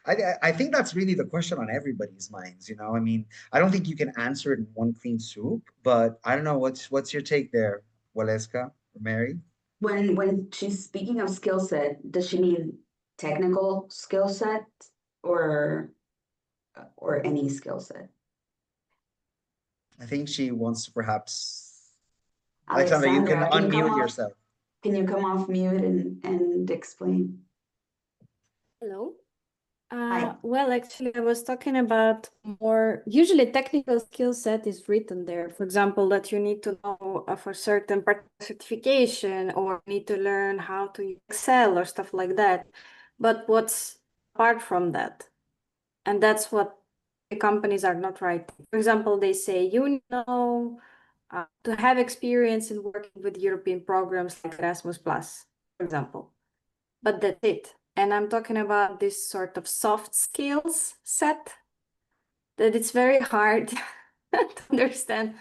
I think that's really the question on everybody's minds, you know. I mean, I don't think you can answer it in one clean swoop, but I don't know, what's your take there, Waleska or Mary? When she's speaking of skill set, does she mean technical skill set or any skill set? I think she wants to perhaps, Alexandra, you can Alexandra, unmute yourself. Can you come off mute and explain? Hello. Hi. Well, actually, I was talking about more, usually technical skill set is written there. For example, that you need to know for certain part certification or need to learn how to use Excel or stuff like that. But what's apart from that? And that's what the companies are not writing. For example, they say you know to have experience in working with European programs like Erasmus Plus, for example. But that's it. And I'm talking about this sort of soft skills set that it's very hard to understand.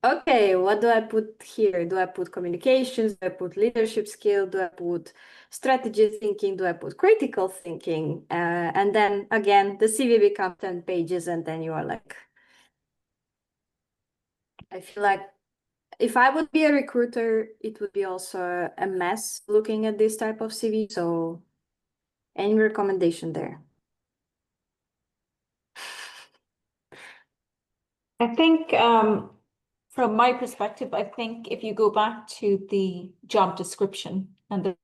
Okay, what do I put here? Do I put communications? Do I put leadership skill? Do I put strategy thinking? Do I put critical thinking? And then again, the CV becomes 10 pages, and then you are like, I feel like if I would be a recruiter, it would be also a mess looking at this type of CV. So any recommendation there? I think from my perspective, I think if you go back to the job description and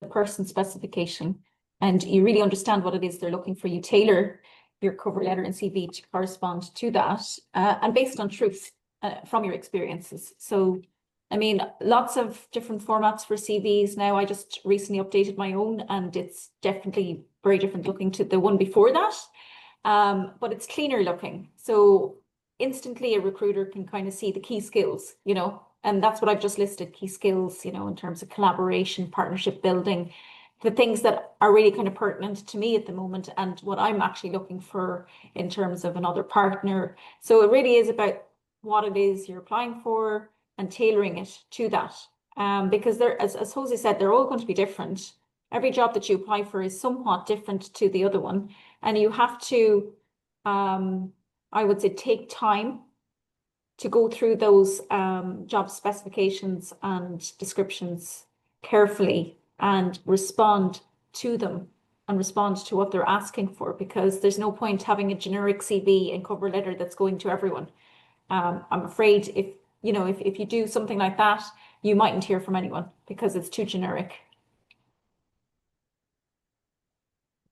the person specification, and you really understand what it is they're looking for, you tailor your cover letter and CV to correspond to that, and based on truth from your experiences. So, I mean, lots of different formats for CVs now. I just recently updated my own, and it's definitely very different looking to the one before that. But it's cleaner looking. So instantly a recruiter can kind of see the key skills, you know, and that's what I've just listed, key skills, you know, in terms of collaboration, partnership building, the things that are really kind of pertinent to me at the moment and what I'm actually looking for in terms of another partner. So it really is about what it is you're applying for and tailoring it to that. Because they're, as Jose said, they're all going to be different. Every job that you apply for is somewhat different to the other one. And you have to, I would say, take time to go through those job specifications and descriptions carefully and respond to them and respond to what they're asking for, because there's no point having a generic CV and cover letter that's going to everyone. I'm afraid if if you do something like that, you mightn't hear from anyone because it's too generic.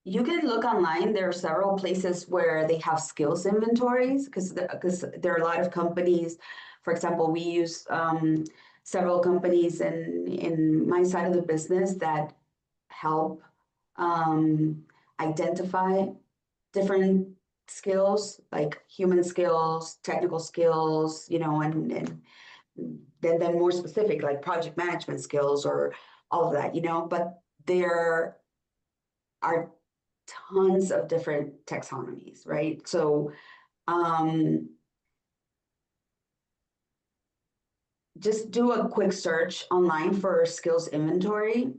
You can look online. There are several places where they have skills inventories because there are a lot of companies. For example, we use several companies in my side of the business that help identify different skills like human skills, technical skills, and then more specific like project management skills or all of that, but there are tons of different taxonomies, right? So just do a quick search online for skills inventory,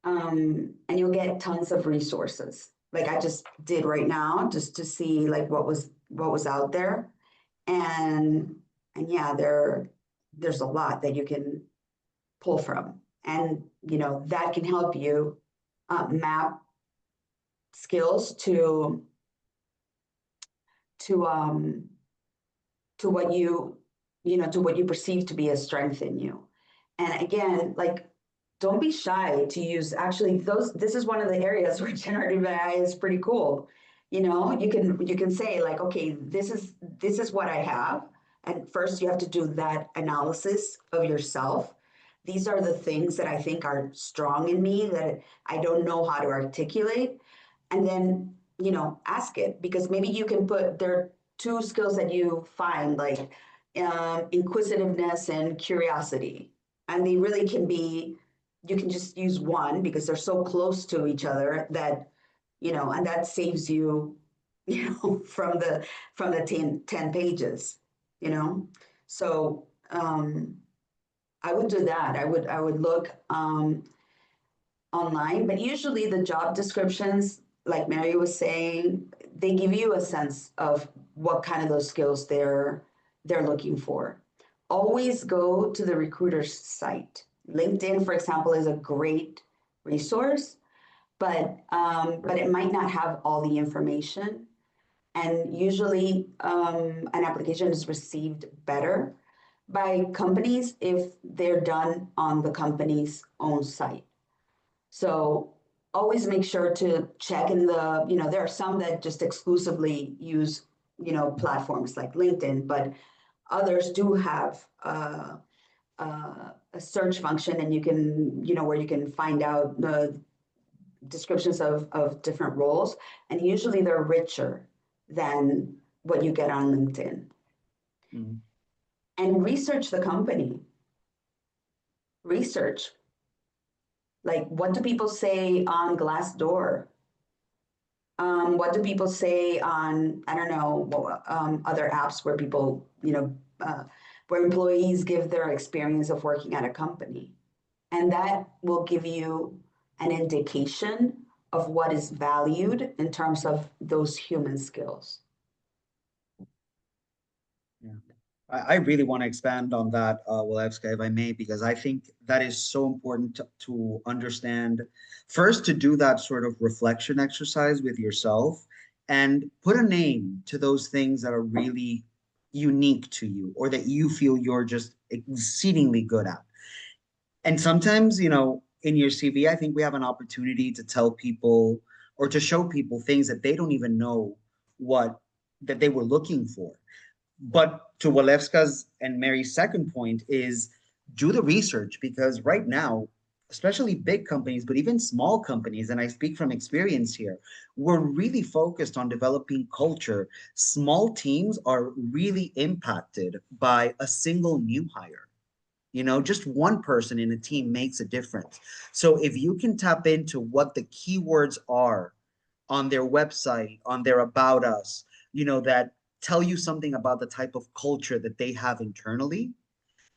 and you'll get tons of resources. Like I just did right now, just to see like what was out there, and yeah, there's a lot that you can pull from, and that can help you map skills to what you perceive to be a strength in you. And again, like, don't be shy to use, actually, this is one of the areas where generative AI is pretty cool. You can say like, okay, this is what I have. And first you have to do that analysis of yourself. These are the things that I think are strong in me that I don't know how to articulate. And then, ask it, because maybe you can put there two skills that you find, like inquisitiveness and curiosity. And they really can be, you can just use one because they're so close to each other that, and that saves you, from the 10 pages, So I would do that. I would look online, but usually the job descriptions, like Mary was saying, they give you a sense of what kind of those skills they're looking for. Always go to the recruiter's site. LinkedIn, for example, is a great resource, but it might not have all the information. And usually an application is received better by companies if they're done on the company's own site. So always make sure to check in the, there are some that just exclusively use, platforms like LinkedIn, but others do have a search function, and you can, where you can find out the descriptions of different roles, and usually they're richer than what you get on LinkedIn. Mhm. And research the company. Research. Like, what do people say on Glassdoor? What do people say on, I don't know, other apps where people, where employees give their experience of working at a company? And that will give you an indication of what is valued in terms of those human skills. Yeah. I really want to expand on that, Walevska, if I may, because I think that is so important to understand. First, to do that sort of reflection exercise with yourself and put a name to those things that are really unique to you or that you feel you're just exceedingly good at. And sometimes, in your CV, I think we have an opportunity to tell people or to show people things that they don't even know what that they were looking for. But to Walewska's and Mary's second point is do the research, because right now, especially big companies, but even small companies, and I speak from experience here, we're really focused on developing culture. Small teams are really impacted by a single new hire. Just one person in a team makes a difference. So if you can tap into what the keywords are on their website, on their about us, that tell you something about the type of culture that they have internally,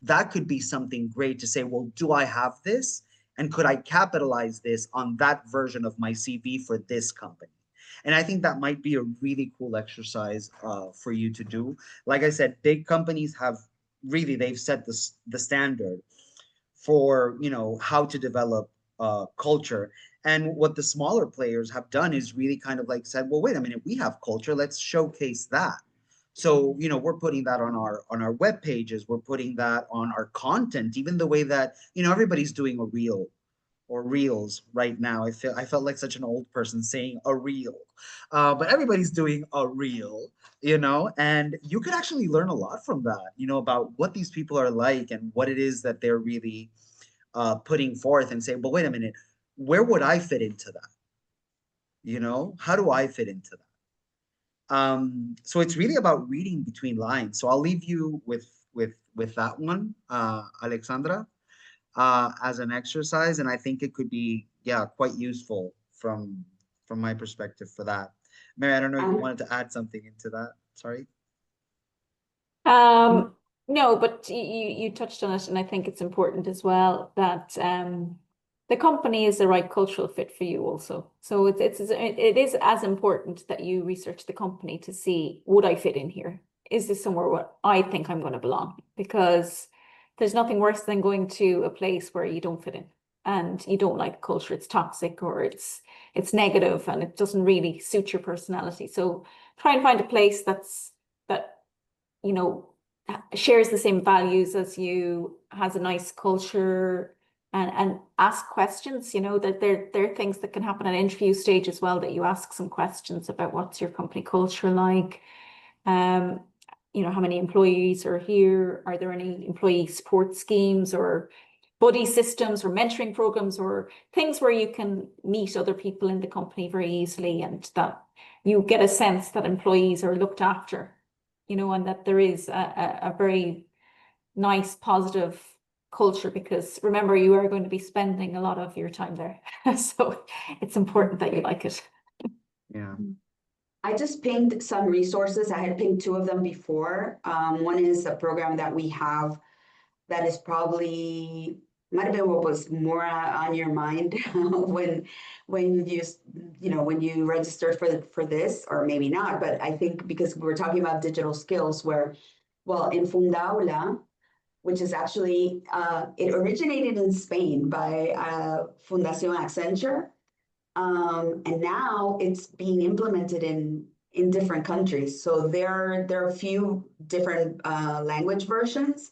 that could be something great to say, well, do I have this? And could I capitalize this on that version of my CV for this company? And I think that might be a really cool exercise for you to do. Like I said, big companies have really, they've set the standard for, how to develop culture. And what the smaller players have done is really kind of like said, well, wait a minute, we have culture, let's showcase that. So, we're putting that on our web pages, we're putting that on our content, even the way that, everybody's doing a reel or reels right now. I felt like such an old person saying a reel. But everybody's doing a reel, and you could actually learn a lot from that, about what these people are like and what it is that they're really putting forth, and say, well, wait a minute, where would I fit into that? How do I fit into that? So it's really about reading between lines. So I'll leave you with that one, Alexandra, as an exercise, and I think it could be, yeah, quite useful from my perspective for that. Mary, I don't know if you wanted to add something into that. Sorry. No, but you touched on it, and I think it's important as well that the company is the right cultural fit for you also. So it is as important that you research the company to see, would I fit in here? Is this somewhere where I think I'm going to belong? Because there's nothing worse than going to a place where you don't fit in and you don't like the culture, it's toxic or it's negative and it doesn't really suit your personality. So try and find a place that shares the same values as you, has a nice culture, and ask questions. That there are things that can happen at interview stage as well, that you ask some questions about what's your company culture like. How many employees are here? Are there any employee support schemes or buddy systems or mentoring programs or things where you can meet other people in the company very easily, and that you get a sense that employees are looked after, and that there is a very nice, positive culture, because remember, you are going to be spending a lot of your time there. So it's important that you like it. Yeah. I just pinged some resources. I had pinged two of them before. One is a program that we have that is probably might have been what was more on your mind when you registered for this, or maybe not. But I think because we were talking about digital skills, where, well, in Fundaula, which is actually it originated in Spain by Fundación Accenture. And now it's being implemented in different countries. So there are a few different language versions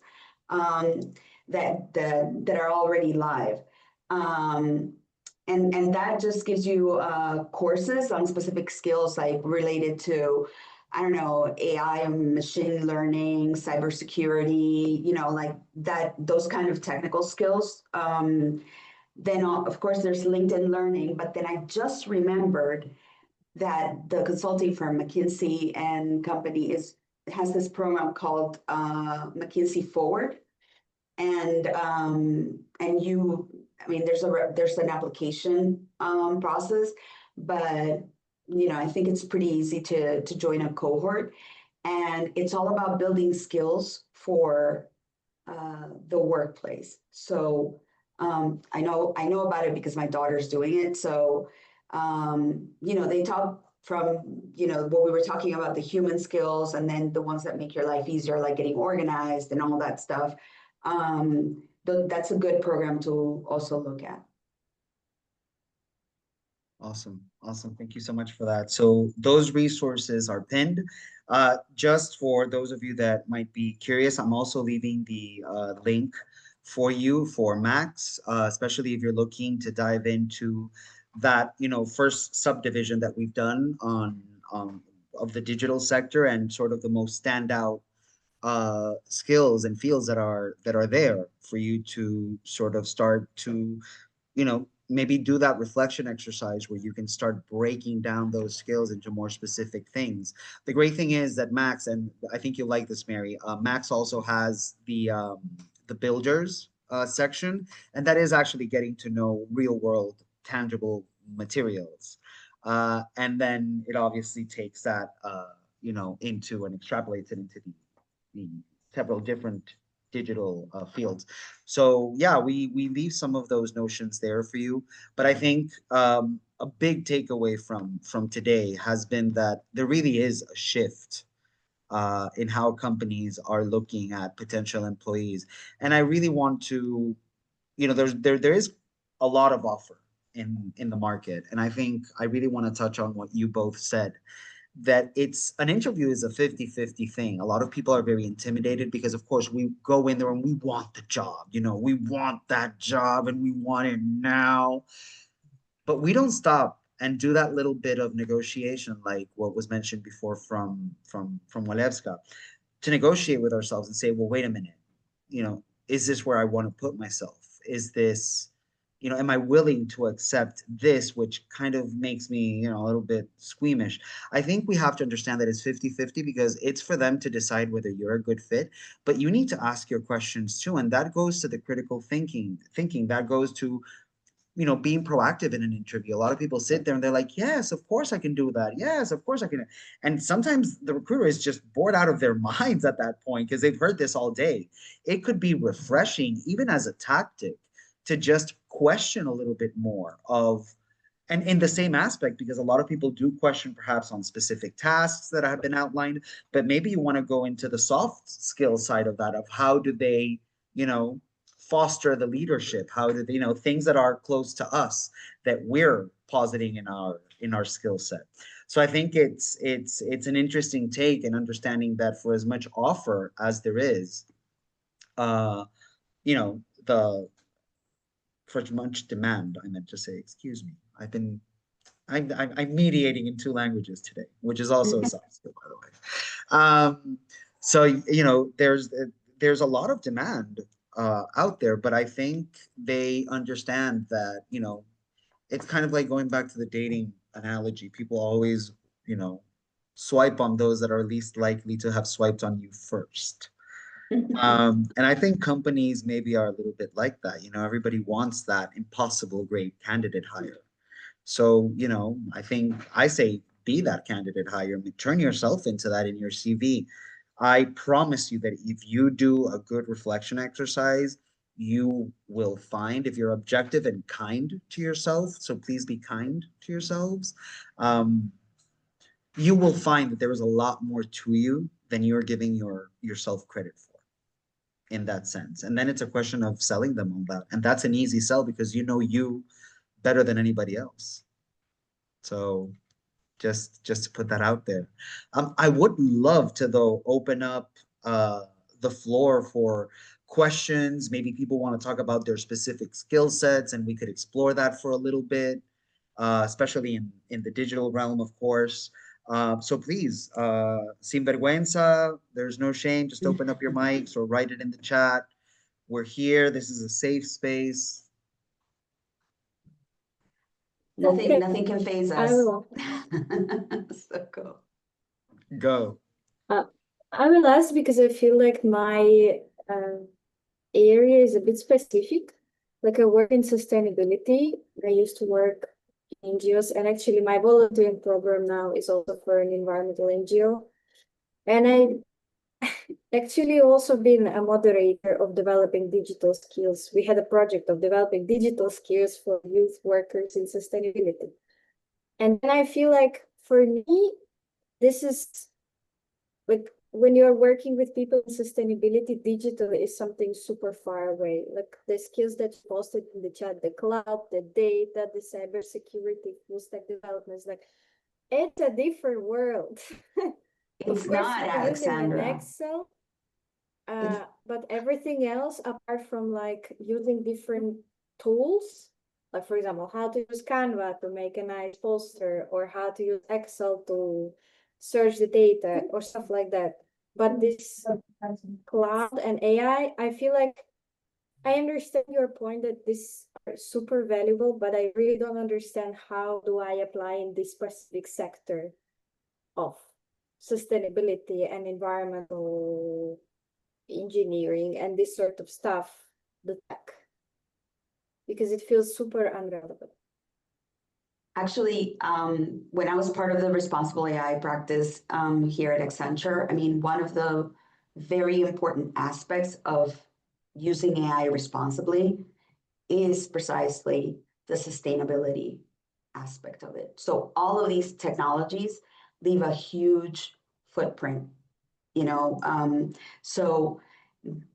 that are already live. And that just gives you courses on specific skills like related to, I don't know, AI and machine learning, cybersecurity, like that, those kind of technical skills. Then of course there's LinkedIn Learning, but then I just remembered that the consulting firm McKinsey and Company has this program called McKinsey Forward, and I mean, there's an application process, but I think it's pretty easy to join a cohort, and it's all about building skills for the workplace. So I know about it because my daughter's doing it. So they talk from what we were talking about, the human skills, and then the ones that make your life easier, like getting organized and all that stuff. That's a good program to also look at. Awesome. Awesome. Thank you so much for that. So those resources are pinned. Just for those of you that might be curious, I'm also leaving the link for you for Max, especially if you're looking to dive into that, first subdivision that we've done on of the digital sector and sort of the most standout skills and fields that are there for you to sort of start to maybe do that reflection exercise where you can start breaking down those skills into more specific things. The great thing is that Max, and I think you'll like this, Mary, Max also has the builders section, and that is actually getting to know real world tangible materials. And then it obviously takes that, into and extrapolates it into the several different digital fields. So yeah, we leave some of those notions there for you. But I think a big takeaway from today has been that there really is a shift in how companies are looking at potential employees. And I really want to, there is a lot of offer in the market. And I think I really want to touch on what you both said, that it's an interview is a 50-50 thing. A lot of people are very intimidated because of course we go in there and we want the job, we want that job and we want it now, but we don't stop and do that little bit of negotiation like what was mentioned before from Walevska, to negotiate with ourselves and say, well, wait a minute, is this where I want to put myself? Is this, am I willing to accept this, which kind of makes me, a little bit squeamish? I think we have to understand that it's 50-50 because it's for them to decide whether you're a good fit, but you need to ask your questions too. And that goes to the critical thinking that goes to, being proactive in an interview. A lot of people sit there and they're like, yes, of course I can do that. Yes, of course I can. And sometimes the recruiter is just bored out of their minds at that point because they've heard this all day. It could be refreshing, even as a tactic, to just question a little bit more of, and in the same aspect, because a lot of people do question perhaps on specific tasks that have been outlined, but maybe you want to go into the soft skill side of that, of how do they, foster the leadership? How do they, things that are close to us that we're positing in our skill set? So I think it's an interesting take and understanding that for as much offer as there is, the for as much demand, I meant to say, excuse me. I'm mediating in 2 languages today, which is also a soft skill, by the way. So there's a lot of demand out there, but I think they understand that it's kind of like going back to the dating analogy. People always swipe on those that are least likely to have swiped on you first. And I think companies maybe are a little bit like that. Everybody wants that impossible great candidate hire. So, I think I say be that candidate hire, turn yourself into that in your CV. I promise you that if you do a good reflection exercise, you will find, if you're objective and kind to yourself, so please be kind to yourselves, you will find that there is a lot more to you than you're giving yourself credit for in that sense. And then it's a question of selling them on that. And that's an easy sell because you better than anybody else. So just to put that out there. I would love to though open up the floor for questions. Maybe people want to talk about their specific skill sets, and we could explore that for a little bit, especially in the digital realm, of course. So please, sin vergüenza, there's no shame. Just open up your mics or write it in the chat. We're here. This is a safe space. Nothing, nothing can phase I us. will. So cool. Go. I will ask because I feel like my area is a bit specific. Like I work in sustainability. I used to work in NGOs, and actually my volunteering program now is also for an environmental NGO. And I actually also been a moderator of developing digital skills. We had a project of developing digital skills for youth workers in sustainability. And then I feel like for me, this is like when you're working with people in sustainability, digital is something super far away. Like the skills that you posted in the chat, the cloud, the data, the cybersecurity, full stack developments, like it's a different world. Of It's course, not, you're using an Alexandra. Excel, but everything else, apart from like using different tools, like for example, how to use Canva to make a nice poster, or how to use Excel to search the data or stuff like that. But this cloud and AI, I feel like I understand your point that this are super valuable, but I really don't understand how do I apply in this specific sector of sustainability and environmental engineering and this sort of stuff, the tech, because it feels super unrelevant. Actually, when I was part of the responsible AI practice here at Accenture, I mean, one of the very important aspects of using AI responsibly is precisely the sustainability aspect of it. So all of these technologies leave a huge footprint, you know, so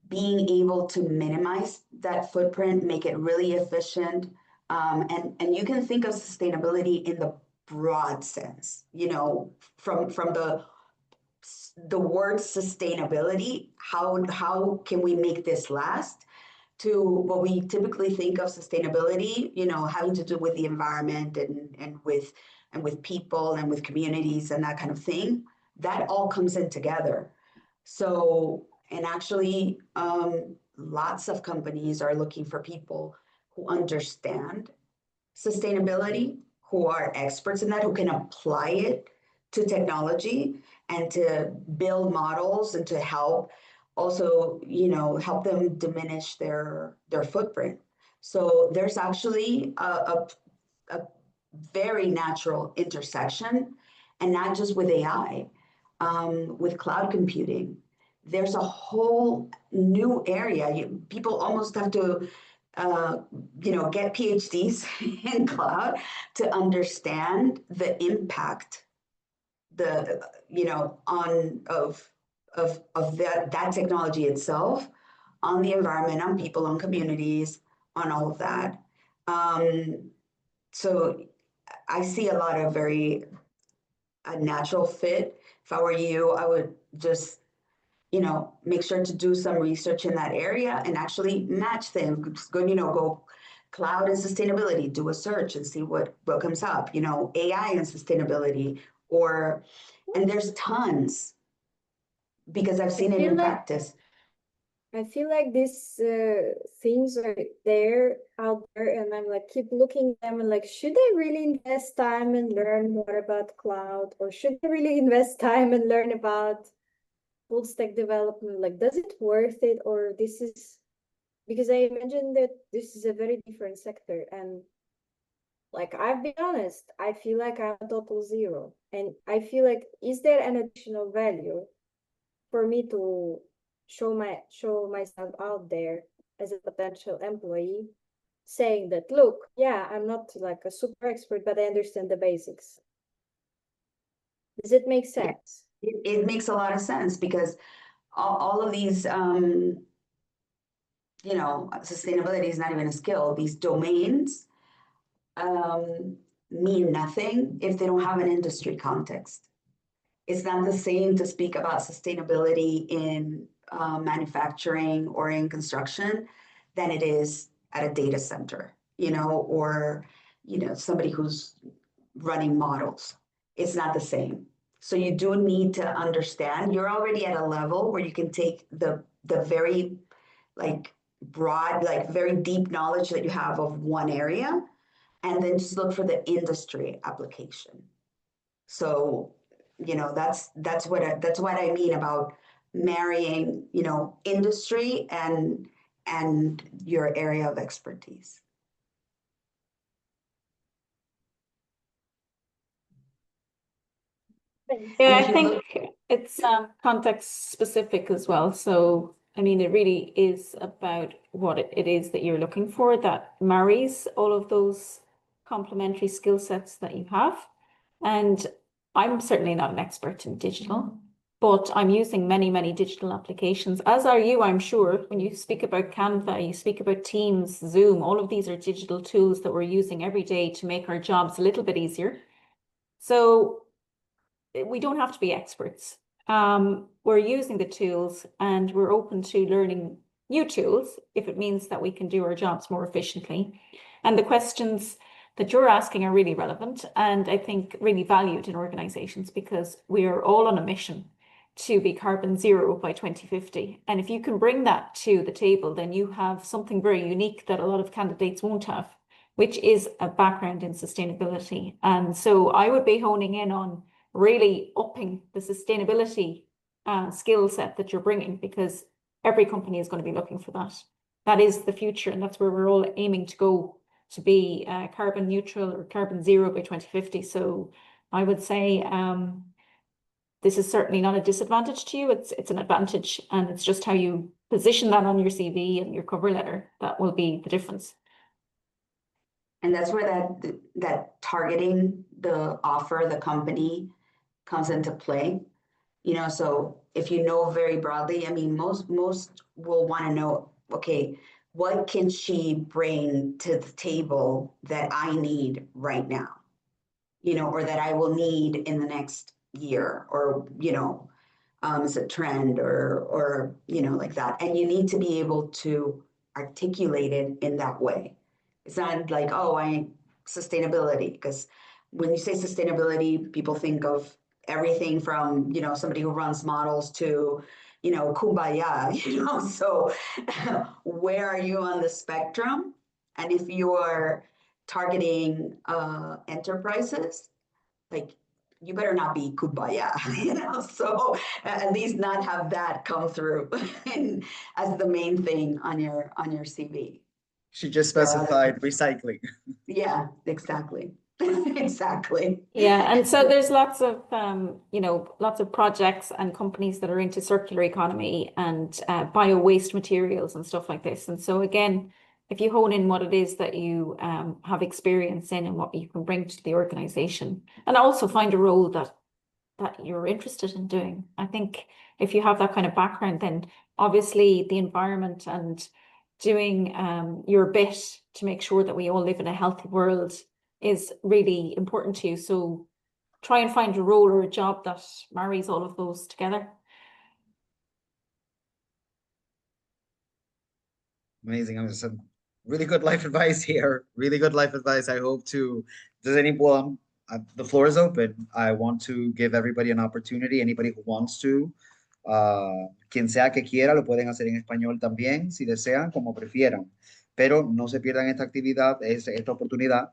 being able to minimize that footprint, make it really efficient, and you can think of sustainability in the broad sense, you know, from the word sustainability, how can we make this last, to what we typically think of sustainability, you know, having to do with the environment and with people and with communities and that kind of thing. That all comes in together. So, and actually, lots of companies are looking for people who understand sustainability, who are experts in that, who can apply it to technology and to build models and to help also, you know, help them diminish their footprint. So there's actually a very natural intersection, and not just with AI, with cloud computing. There's a whole new area. People almost have to, you know, get PhDs in cloud to understand the impact, you know, of that technology itself on the environment, on people, on communities, on all of that. So I see a lot of very natural fit. If I were you, I would just, you know, make sure to do some research in that area and actually match things. Go, you know, go cloud and sustainability, do a search and see what comes up, you know, AI and sustainability, and there's tons, because I've seen it in practice. I feel like these things are out there, and I'm like, keep looking at them and like, should I really invest time and learn more about cloud, or should I really invest time and learn about full stack development? Like, does it worth it, or this is, because I imagine that this is a very different sector, and like, I'll be honest, I feel like I'm a total zero, and I feel like, is there an additional value for me to show myself out there as a potential employee, saying that, look, yeah, I'm not like a super expert, but I understand the basics. Does it make sense? It makes a lot of sense, because all of these, you know, sustainability is not even a skill. These domains mean nothing if they don't have an industry context. It's not the same to speak about sustainability in manufacturing or in construction than it is at a data center, or, somebody who's running models. It's not the same. So you do need to understand, you're already at a level where you can take the very broad, very deep knowledge that you have of one area, and then just look for the industry application. So, that's what I mean about marrying, industry and your area of expertise. Yeah, I think it's context specific as well. So, I mean, it really is about what it is that you're looking for that marries all of those complementary skill sets that you have. And I'm certainly not an expert in digital, but I'm using many, many digital applications, as are you, I'm sure. When you speak about Canva, you speak about Teams, Zoom, all of these are digital tools that we're using every day to make our jobs a little bit easier. So we don't have to be experts. We're using the tools and we're open to learning new tools if it means that we can do our jobs more efficiently. And the questions that you're asking are really relevant and I think really valued in organizations because we are all on a mission to be carbon zero by 2050. And if you can bring that to the table, then you have something very unique that a lot of candidates won't have, which is a background in sustainability. And so I would be honing in on really upping the sustainability skill set that you're bringing because every company is going to be looking for that. That is the future and that's where we're all aiming to go to be carbon neutral or carbon zero by 2050. So I would say this is certainly not a disadvantage to you. It's an advantage and it's just how you position that on your CV and your cover letter that will be the difference. And that's where that targeting the offer, the company comes into play. So if you know very broadly, I mean, most will want to know, okay, what can she bring to the table that I need right now, or that I will need in the next year, or, is a trend or, like that. And you need to be able to articulate it in that way. It's not like, sustainability, because when you say sustainability, people think of everything from, somebody who runs models to, kumbaya, so where are you on the spectrum? And if you're targeting enterprises, you better not be kumbaya, so at least not have that come through as the main thing on your CV. She just specified recycling. Yeah, exactly. Exactly. Yeah, and so there's lots of lots of projects and companies that are into circular economy and bio waste materials and stuff like this. And so again, if you hone in what it is that you have experience in and what you can bring to the organization, and also find a role that you're interested in doing. I think if you have that kind of background, then obviously the environment and doing your bit to make sure that we all live in a healthy world is really important to you. So try and find a role or a job that marries all of those together. Amazing. Some really good life advice here. Really good life advice. I hope to, does anyone, the floor is open. I want to give everybody an opportunity. Anybody who wants to, quien sea que quiera, lo pueden hacer en español también, si desean, como prefieran. Pero no se pierdan esta actividad, esta oportunidad,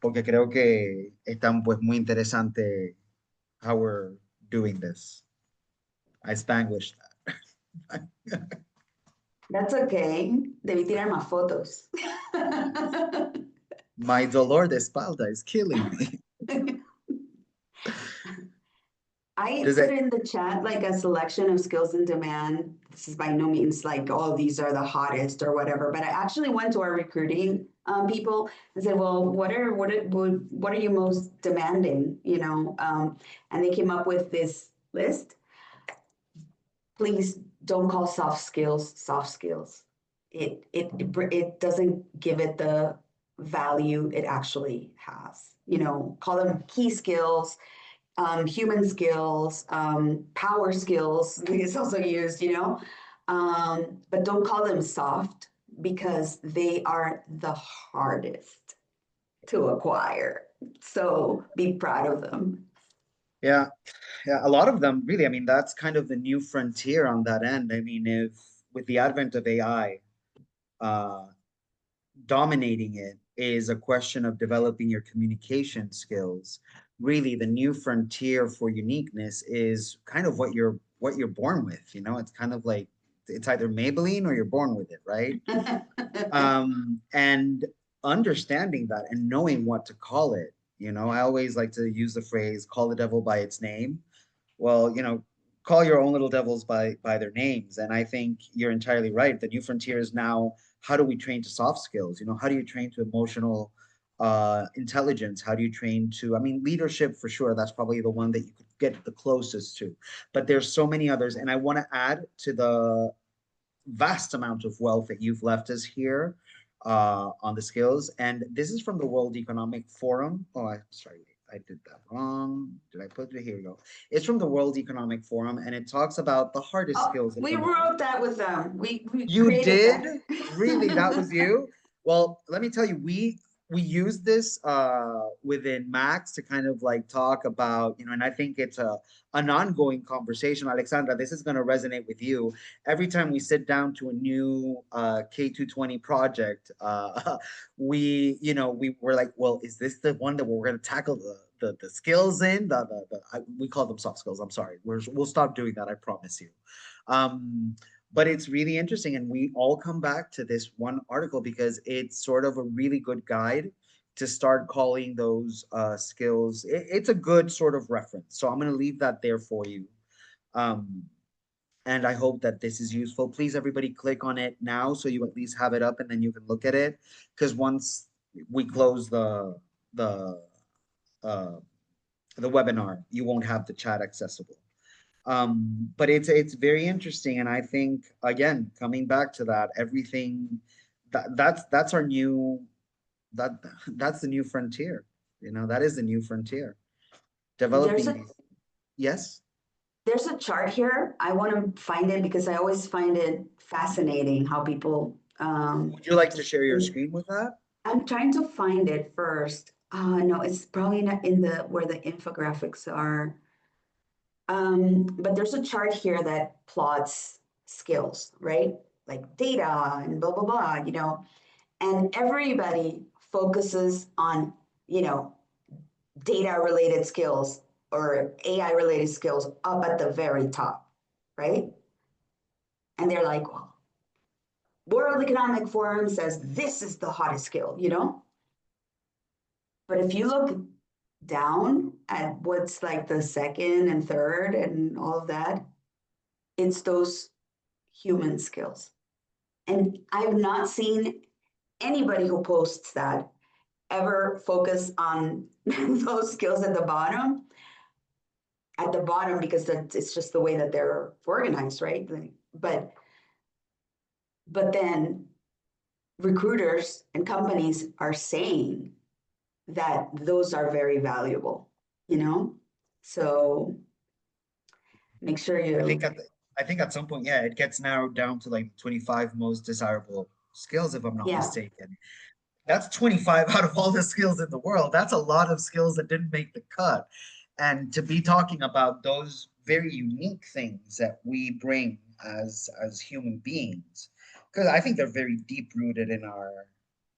porque creo que están pues muy interesante how we're doing this. I Spanglished that. That's okay. Debí tirar más fotos. My dolor de espalda is killing me. I put in the chat a selection of skills in demand. This is by no means these are the hottest or whatever, but I actually went to our recruiting people and said, well, what are you most demanding, and they came up with this list. Please don't call soft skills. It doesn't give it the value it actually has. Call them key skills, human skills, power skills is also used, But don't call them soft because they are the hardest to acquire. So be proud of them. Yeah, yeah, a lot of them really. I mean, that's kind of the new frontier on that end. I mean, if with the advent of AI, uh, dominating it is a question of developing your communication skills. Really, the new frontier for uniqueness is kind of what you're born with. You know, it's kind of like it's either Maybelline or you're born with it, right? And understanding that and knowing what to call it. You know, I always like to use the phrase "call the devil by its name." Well, you know, call your own little devils by their names. And I think you're entirely right. The new frontier is now, how do we train to soft skills? You know, how do you train to emotional intelligence? How do you train to, I mean, leadership for sure. That's probably the one that you could get the closest to. But there's so many others. And I want to add to the vast amount of wealth that you've left us here on the skills. And this is from the World Economic Forum. Oh, I'm sorry, I did that wrong. Did I put it? Here you go. It's from the World Economic Forum, and it talks about the hardest skills. We wrote that with them. We You created did? that. Really? That was you? Well, let me tell you, we use this within Max to kind of like talk about, you know, and I think it's an ongoing conversation. Alexandra, this is going to resonate with you. Every time we sit down to a new K220 project, you know, we were like, well, is this the one that we're going to tackle the skills in? We call them soft skills. I'm sorry. We'll stop doing that. I promise you. But it's really interesting, and we all come back to this one article because it's sort of a really good guide to start calling those skills. It's a good sort of reference. So I'm going to leave that there for you. Um, and I hope that this is useful. Please, everybody, click on it now so you at least have it up and then you can look at it. Because once we close the uh, the webinar, you won't have the chat accessible. But it's very interesting, and I think again, coming back to that, everything that's our new that that's the new frontier. You know, that is the new frontier. Developing these, yes. There's a chart here. I want to find it because I always find it fascinating how people. Would you like to share your screen with that? I'm trying to find it first. No, it's probably not in the where the infographics are. But there's a chart here that plots skills, right? Like data and blah, blah, blah, you know, and everybody focuses on, you know, data related skills or AI related skills up at the very top, right? And they're like, well, World Economic Forum says this is the hottest skill, you know? But if you look down at what's like the second and third and all of that, it's those human skills. And I've not seen anybody who posts that ever focus on those skills at the bottom. At the bottom, because it's just the way that they're organized, right? But then recruiters and companies are saying that those are very valuable, you know? So make sure you. I think at some point, yeah, it gets narrowed down to like 25 most desirable skills, if I'm not mistaken. That's 25 out of all the skills in the world. That's a lot of skills that didn't make the cut. And to be talking about those very unique things that we bring as human beings, because I think they're very deep rooted in our,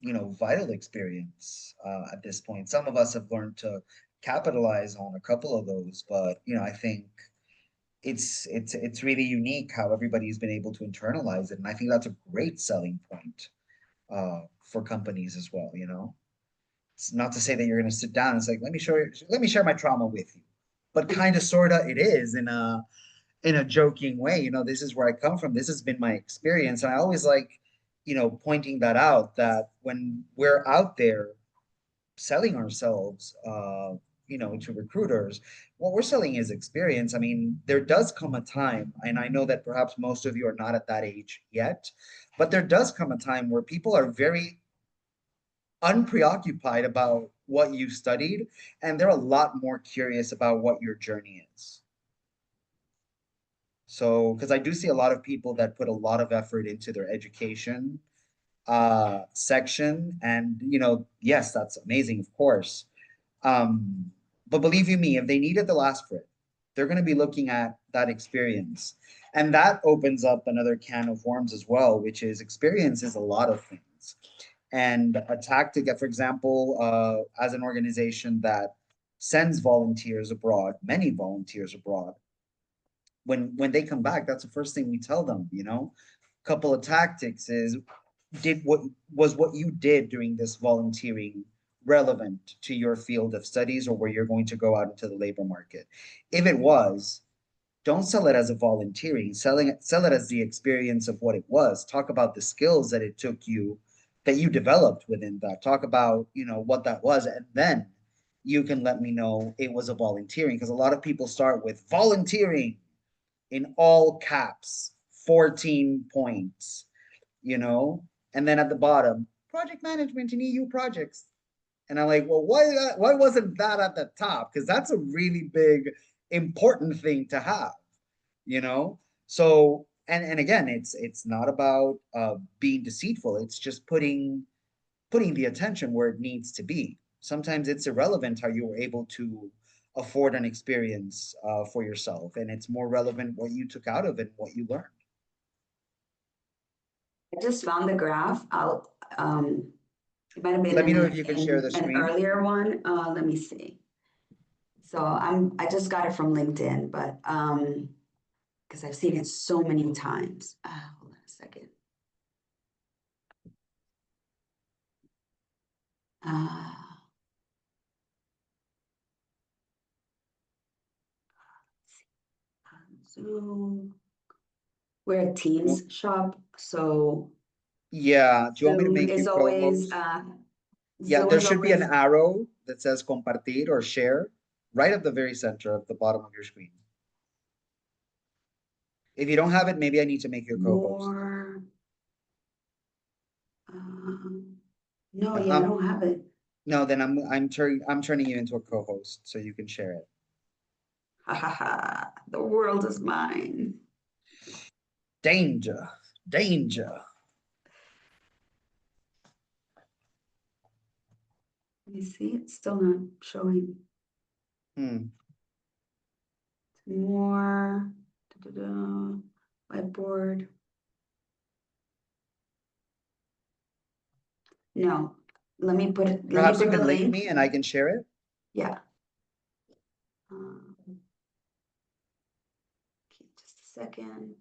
you know, vital experience at this point. Some of us have learned to capitalize on a couple of those, but you know, I think it's really unique how everybody's been able to internalize it, and I think that's a great selling point for companies as well. You know, it's not to say that you're going to sit down and it's like, let me share my trauma with you, but kind of sorta it is in a joking way. You know, this is where I come from. This has been my experience, and I always like, you know, pointing that out, that when we're out there selling ourselves, you know, to recruiters, what we're selling is experience. I mean, there does come a time, and I know that perhaps most of you are not at that age yet, but there does come a time where people are very unpreoccupied about what you studied, and they're a lot more curious about what your journey is. So, because I do see a lot of people that put a lot of effort into their education section, and yes, that's amazing, of course. But believe you me, if they need it, they'll ask for it. They're going to be looking at that experience. And that opens up another can of worms as well, which is experience is a lot of things. And a tactic, for example, as an organization that sends volunteers abroad, many volunteers abroad, when they come back, that's the first thing we tell them, couple of tactics is what you did during this volunteering relevant to your field of studies or where you're going to go out into the labor market. If it was, don't sell it as a volunteering, sell it as the experience of what it was. Talk about the skills that it took you, that you developed within that. Talk about, what that was, and then you can let me know it was a volunteering, because a lot of people start with volunteering in all caps, 14 points, and then at the bottom, project management in EU projects. And I'm like, well, why wasn't that at the top? Because that's a really big, important thing to have, So, and again, it's not about being deceitful. It's just putting the attention where it needs to be. Sometimes it's irrelevant how you were able to afford an experience for yourself, and it's more relevant what you took out of it, what you learned. I just found the graph out. It might have been Let me know if you can share the an screen. earlier one. Let me see. So I just got it from LinkedIn, but because I've seen it so many times. Hold on a second. Zoom. We're a Teams shop, so Yeah, do you want me to Zoom make you is always co-host? Yeah, Zoom there is should be an always arrow that says compartir or share right at the very center of the bottom of your screen. If you don't have it, maybe I need to make you a co-host. more. No, yeah, I don't have it. No, then I'm turning you into a co-host so you can share it. Ha ha ha! The world is mine. Danger, danger. Let me see. It's still not showing. More. Whiteboard. No, let me put it. Let me Perhaps you put the can link link. me and I can share it. Yeah. Okay, just a second.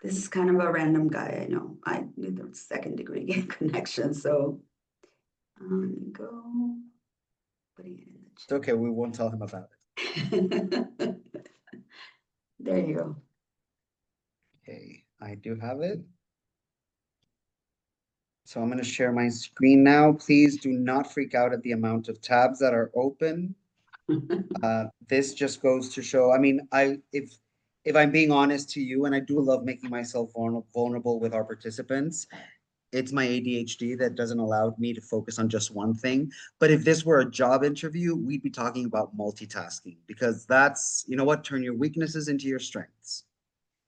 This is kind of a random guy. I know. I need the second degree connection. So let me go. Putting it in the It's okay. We won't tell him about chat. There you go. Okay, I do have it. So I'm going to share my screen now. Please do not freak out at the amount of tabs that are open. This just goes to show, I mean, if I'm being honest to you, and I do love making myself vulnerable with our participants, it's my ADHD that doesn't allow me to focus on just one thing. But if this were a job interview, we'd be talking about multitasking, because that's, turn your weaknesses into your strengths.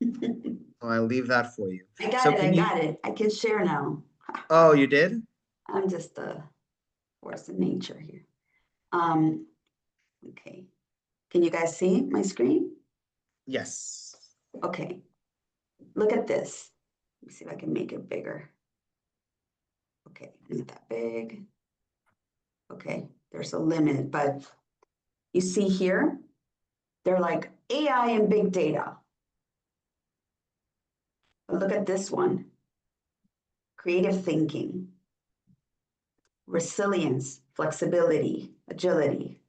So I'll leave that for you. I got it. I can share now. Oh, you did? I'm just a force of nature here. Okay. Can you guys see my screen? Yes. Okay. Look at this. Let me see if I can make it bigger. Okay, not that big. Okay, there's a limit, but you see here, they're like AI and big data. But look at this one. Creative thinking, resilience, flexibility, agility,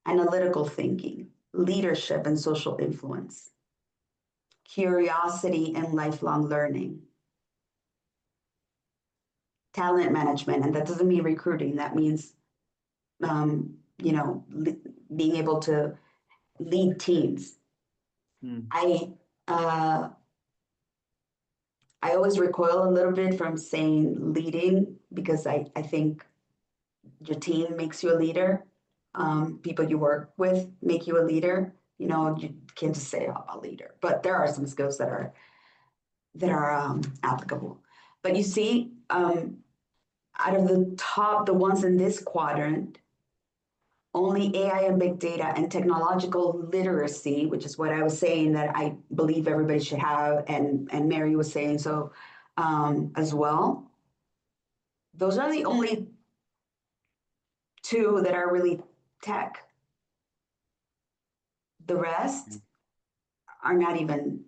analytical thinking, leadership and social influence, curiosity and lifelong learning, talent management, and that doesn't mean recruiting. That means, being able to lead teams. I always recoil a little bit from saying leading, because I think your team makes you a leader. people you work with make you a leader. You know, you can't just say I'm a leader, but there are some skills that are applicable. But you see, out of the ones in this quadrant, only AI and big data and technological literacy, which is what I was saying that I believe everybody should have, and Mary was saying so as well. Those are the only two that are really tech. The rest are not even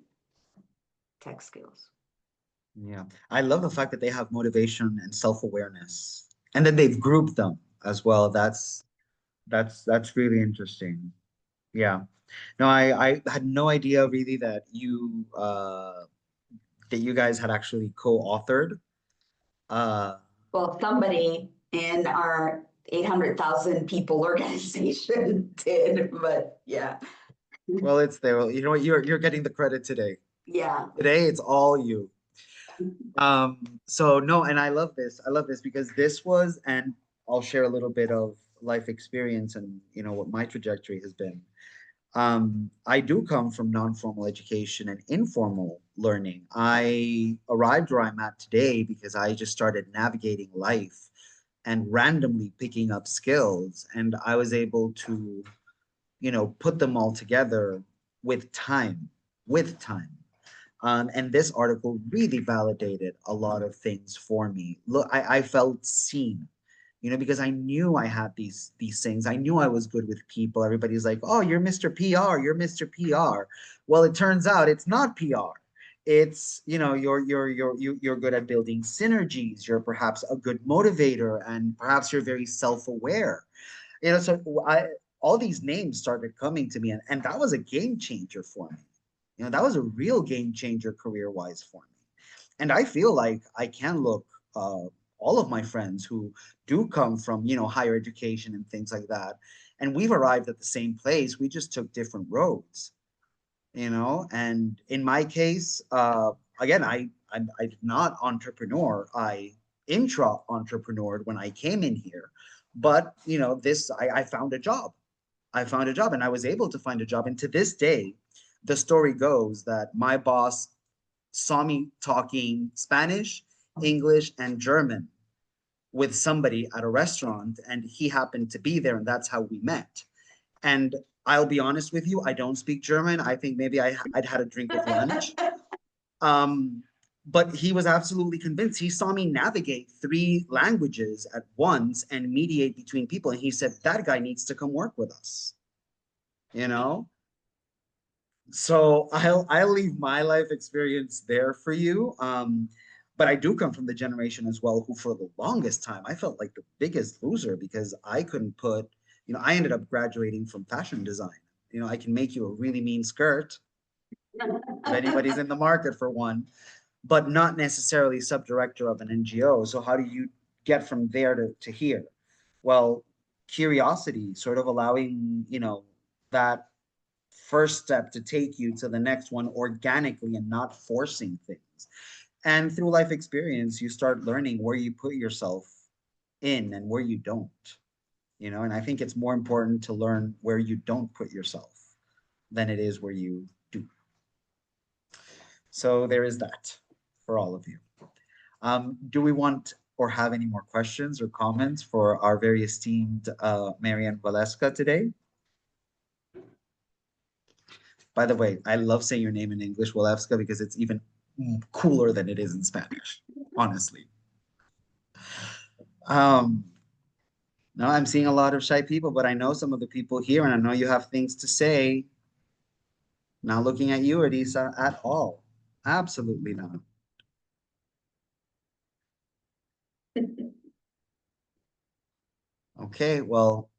tech skills. Yeah, I love the fact that they have motivation and self-awareness, and then they've grouped them as well. That's really interesting. Yeah. No, I had no idea really that you guys had actually co-authored. Well, somebody in our 800,000 people organization did, but yeah. Well, it's there. Well, you know what? You're getting the credit today. Yeah. Today it's all you. So no, and I love this. I love this because this was, and I'll share a little bit of life experience and you know what my trajectory has been. I do come from non-formal education and informal learning. I arrived where I'm at today because I just started navigating life and randomly picking up skills, and I was able to, you know, put them all together with time, with time. And this article really validated a lot of things for me. Look, I felt seen, you know, because I knew I had these things. I knew I was good with people. Everybody's like, "Oh, you're Mr. PR, you're Mr. PR." Well, it turns out it's not PR. It's, you know, you're good at building synergies. You're perhaps a good motivator, and perhaps you're very self-aware. You know, so all these names started coming to me, and that was a game changer for me. You know, that was a real game changer career-wise for me. And I feel like I can look all of my friends who do come from, you know, higher education and things like that, and we've arrived at the same place. We just took different roads, you know. And in my case, again, I did not entrepreneur. I intra-entrepreneured when I came in here, but you know, I found a job. I found a job, and I was able to find a job. And to this day, the story goes that my boss saw me talking Spanish, English, and German with somebody at a restaurant, and he happened to be there, and that's how we met. And I'll be honest with you, I don't speak German. I think maybe I'd had a drink with lunch. But he was absolutely convinced. He saw me navigate 3 languages at once and mediate between people. And he said, that guy needs to come work with us, you know? So I'll leave my life experience there for you. But I do come from the generation as well who for the longest time I felt like the biggest loser because I couldn't put, you know, I ended up graduating from fashion design. You know, I can make you a really mean skirt if anybody's in the market for one, but not necessarily subdirector of an NGO. So how do you get from there to here? Well, curiosity, sort of allowing, you know, that first step to take you to the next one organically and not forcing things. And through life experience, you start learning where you put yourself in and where you don't, you know. And I think it's more important to learn where you don't put yourself than it is where you do. So there is that for all of you. Do we want or have any more questions or comments for our very esteemed Marianne Walevska today? By the way, I love saying your name in English, Walevska, because it's even cooler than it is in Spanish, honestly. No, I'm seeing a lot of shy people, but I know some of the people here, and I know you have things to say. Not looking at you, Adisa, at all. Absolutely not. Okay, well,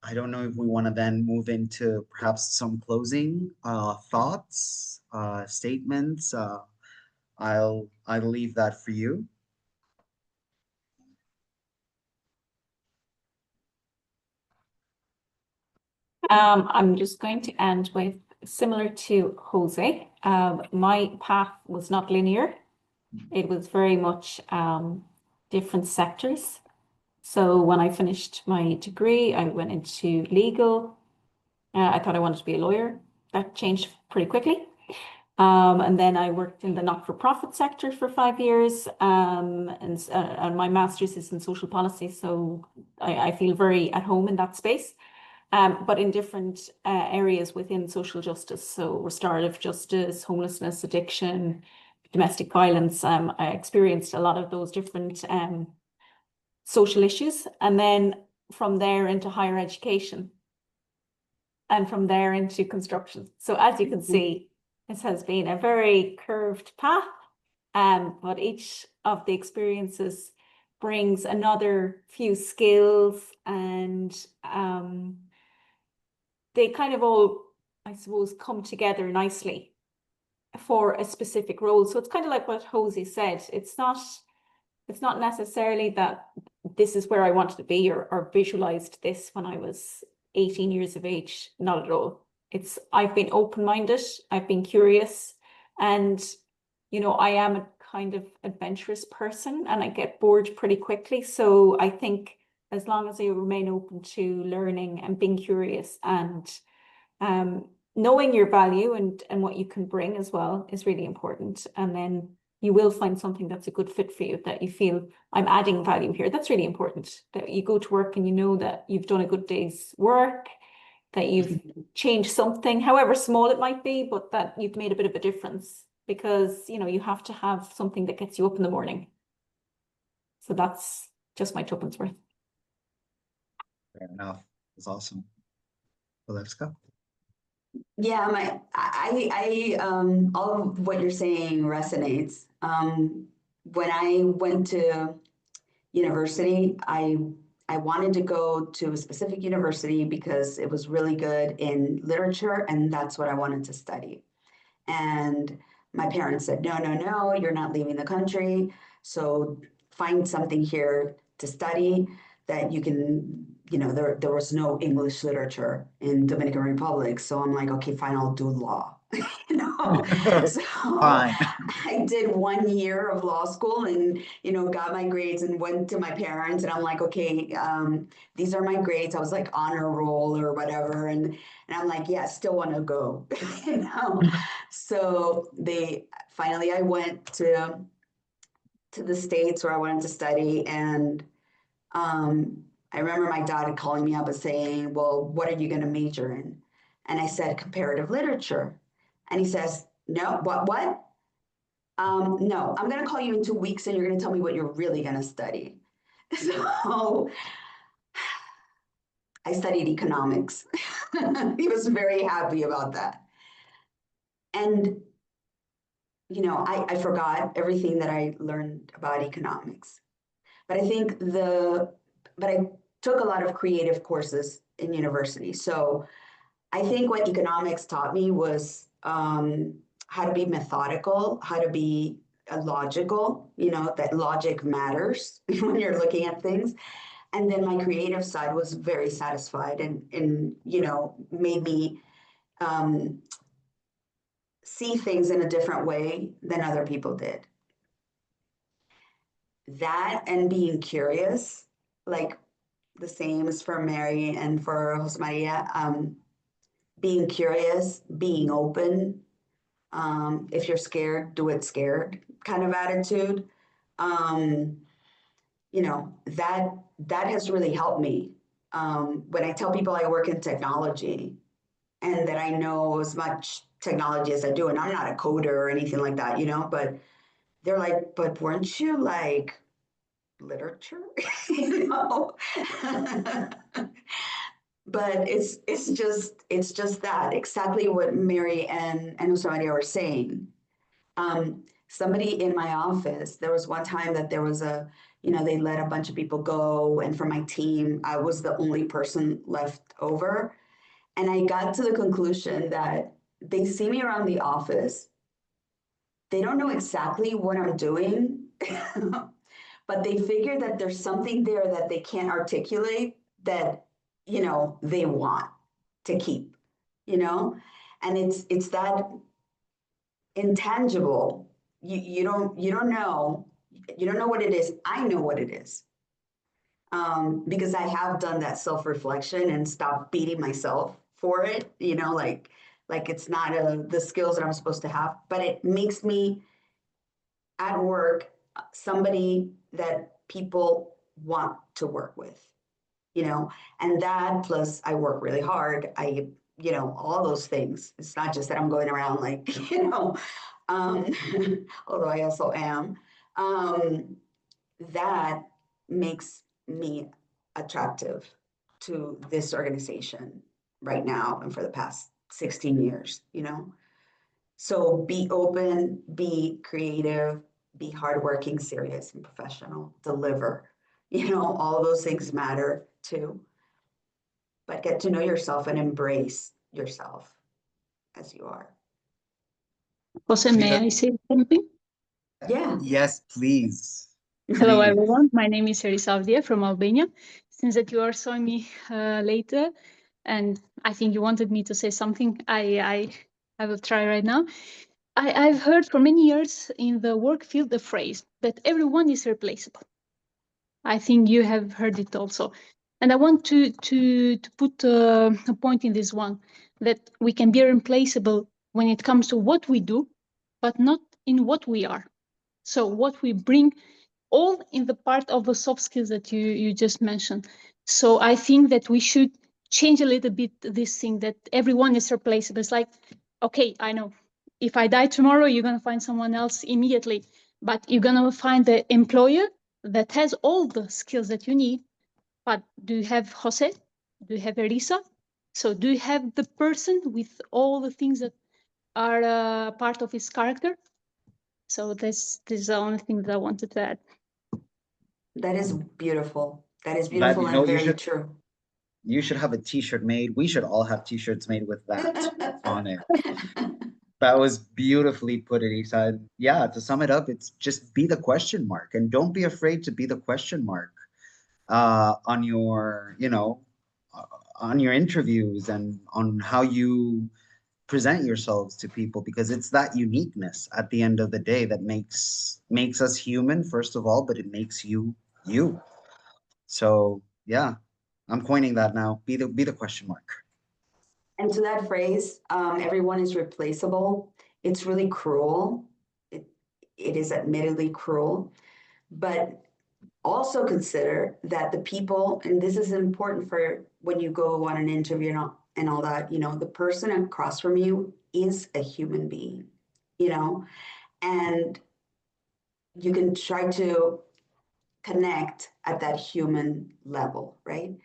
I don't know if we want to then move into perhaps some closing thoughts, statements. I'll leave that for you. I'm just going to end with similar to Jose. My path was not linear. It was very much different sectors. So when I finished my degree, I went into legal. I thought I wanted to be a lawyer. That changed pretty quickly. And then I worked in the not-for-profit sector for 5 years, and my master's is in social policy, so I feel very at home in that space, but in different areas within social justice, so restorative justice, homelessness, addiction, domestic violence. I experienced a lot of those different social issues, and then from there into higher education, and from there into construction. So as you can see, this has been a very curved path, but each of the experiences brings another few skills, and they kind of all, I suppose, come together nicely for a specific role. So it's kind of like what Jose said. It's not necessarily that this is where I wanted to be or visualized this when I was 18 years of age. Not at all. I've been open-minded, I've been curious, and I am a kind of adventurous person and I get bored pretty quickly. So I think as long as I remain open to learning and being curious and knowing your value and what you can bring as well is really important. And then you will find something that's a good fit for you, that you feel I'm adding value here. That's really important, that you go to work and you know that you've done a good day's work, that you've changed something, however small it might be, but that you've made a bit of a difference, because you have to have something that gets you up in the morning. So that's just my tuppence worth. Fair enough. That's awesome. Walevska? Yeah, all of what you're saying resonates. When I went to university, I wanted to go to a specific university because it was really good in literature, and that's what I wanted to study. And my parents said, no, you're not leaving the country. So find something here to study that you can, there was no English literature in Dominican Republic. So I'm like, okay, fine, I'll do law. So Fine. I did 1 year of law school and, got my grades and went to my parents and I'm like, okay, these are my grades. I was like honor roll or whatever. And I'm like, yeah, still want to go, So finally I went to the States where I wanted to study. And I remember my dad calling me up and saying, well, what are you going to major in? And I said, comparative literature. And he says, no, what? No, I'm going to call you in 2 weeks and you're going to tell me what you're really going to study. So I studied economics. He was very happy about that. And, I forgot everything that I learned about economics. But I think I took a lot of creative courses in university. So I think what economics taught me was how to be methodical, how to be logical, that logic matters when you're looking at things. And then my creative side was very satisfied and made me see things in a different way than other people did. That and being curious, like the same as for Mary and for Jose Maria, being curious, being open. If you're scared, do it scared kind of attitude. That has really helped me. When I tell people I work in technology and that I know as much technology as I do, and I'm not a coder or anything like that, but they're like, but weren't you like literature? But it's just that exactly what Mary and Jose Maria were saying. Somebody in my office, there was one time that there was they let a bunch of people go, and for my team, I was the only person left over. And I got to the conclusion that they see me around the office. They don't know exactly what I'm doing, but they figure that there's something there that they can't articulate that, they want to keep, and it's that intangible. You don't know what it is. I know what it is. because I have done that self-reflection and stopped beating myself for it, you know, like it's not the skills that I'm supposed to have, but it makes me at work somebody that people want to work with, you know, and that plus I work really hard. You know, all those things. It's not just that I'm going around like, you know, although I also am, that makes me attractive to this organization right now and for the past 16 years, you know? So be open, be creative, be hardworking, serious, and professional, deliver. You know, all of those things matter too. But get to know yourself and embrace yourself as you are. Jose, may I say something? Yeah. Yes, please. Hello, Please. everyone. My name is Erasmus from Albania. Since that you are showing me later, and I think you wanted me to say something, I will try right now. I've heard for many years in the work field the phrase that everyone is replaceable. I think you have heard it also. And I want to put a point in this one, that we can be replaceable when it comes to what we do, but not in what we are. So what we bring, all in the part of the soft skills that you just mentioned. So I think that we should change a little bit this thing that everyone is replaceable. It's like, okay, I know if I die tomorrow, you're going to find someone else immediately, but you're going to find the employer that has all the skills that you need. But do you have Jose? Do you have Elisa? So do you have the person with all the things that are part of his character? So this is the only thing that I wanted to add. That is beautiful. That is That, beautiful you know, and very true. You should have a t-shirt made. We should all have t-shirts made with that on it. That was beautifully put, Elisa. And yeah, to sum it up, it's just be the question mark, and don't be afraid to be the question mark on your, you know, on your interviews and on how you present yourselves to people, because it's that uniqueness at the end of the day that makes us human, first of all, but it makes you you. So yeah, I'm coining that now. Be the question mark. And to that phrase, everyone is replaceable. It's really cruel. It is admittedly cruel, but also consider that the people, and this is important for when you go on an interview and all that, you know, the person across from you is a human being, you know, and you can try to connect at that human level, right?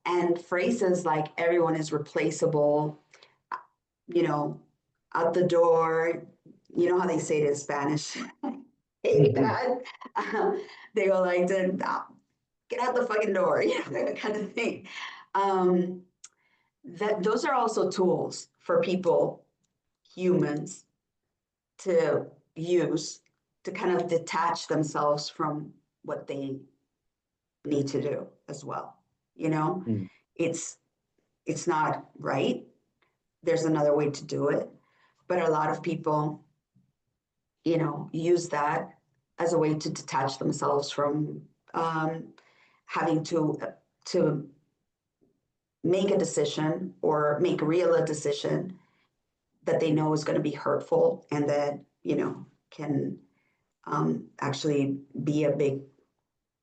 And phrases like everyone is replaceable, you know, out the door, you know how they say it in Spanish. Hey, God. They go like, get out the fucking door, you know, that kind of thing. That those are also tools for people, humans, to use to kind of detach themselves from what they need to do as well. You know, Mm. it's not right. There's another way to do it, but a lot of people, you know, use that as a way to detach themselves from having to make a decision or make real a decision that they know is going to be hurtful and that, you know, can actually be a big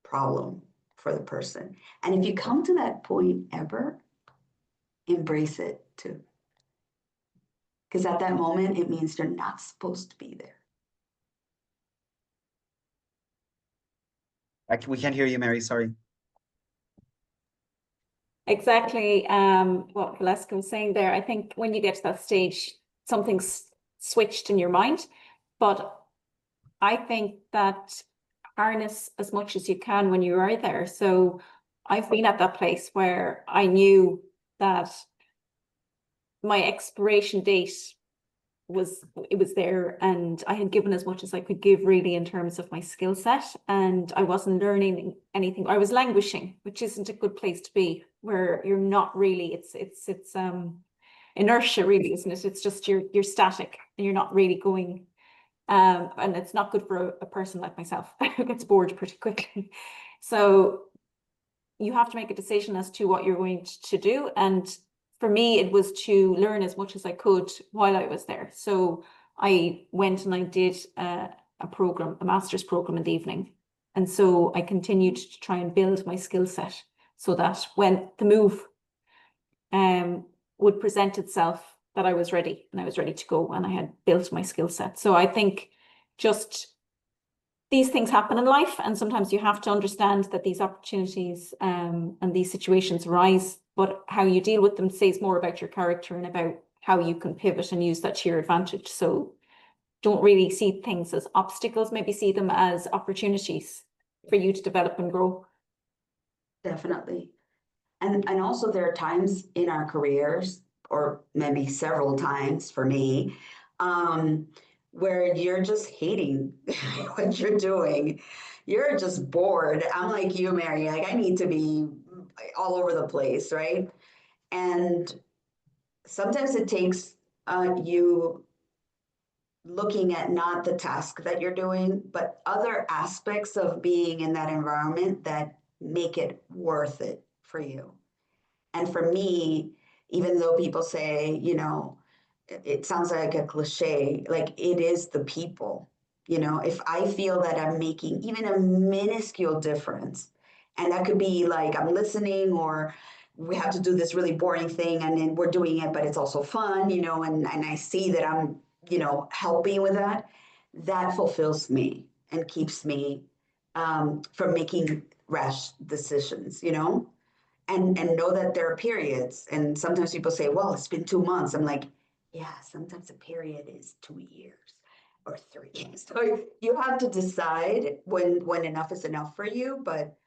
problem for the person. And if you come to that point ever, embrace it too. Because at that moment, it means you're not supposed to be there. We can't hear you, Mary. Sorry. Exactly what Walevska was saying there. I think when you get to that stage, something's switched in your mind. But I think that harness as much as you can when you are there. So I've been at that place where I knew that my expiration date was there, and I had given as much as I could give really in terms of my skill set, and I wasn't learning anything. I was languishing, which isn't a good place to be, where you're not really, it's inertia really, isn't it? It's just you're static and you're not really going, and it's not good for a person like myself who gets bored pretty quickly. So you have to make a decision as to what you're going to do. And for me, it was to learn as much as I could while I was there. So I went and I did a master's program in the evening. And so I continued to try and build my skill set so that when the move would present itself, that I was ready and I was ready to go and I had built my skill set. So I think just these things happen in life, and sometimes you have to understand that these opportunities and these situations arise, but how you deal with them says more about your character and about how you can pivot and use that to your advantage. So don't really see things as obstacles, maybe see them as opportunities for you to develop and grow. Definitely. And also there are times in our careers, or maybe several times for me, where you're just hating what you're doing. You're just bored. I'm like you, Mary, like I need to be all over the place, right? And sometimes it takes you looking at not the task that you're doing, but other aspects of being in that environment that make it worth it for you. And for me, even though people say, you know, it sounds like a cliche, like it is the people. You know, if I feel that I'm making even a minuscule difference, and that could be like I'm listening, or we have to do this really boring thing and then we're doing it, but it's also fun, you know, and I see that I'm, you know, helping with that, that fulfills me and keeps me from making rash decisions, you know? And know that there are periods. And sometimes people say, well, it's been 2 months. I'm like, yeah, sometimes a period is 2 years or 3 years. So you have to decide when enough is enough for you. But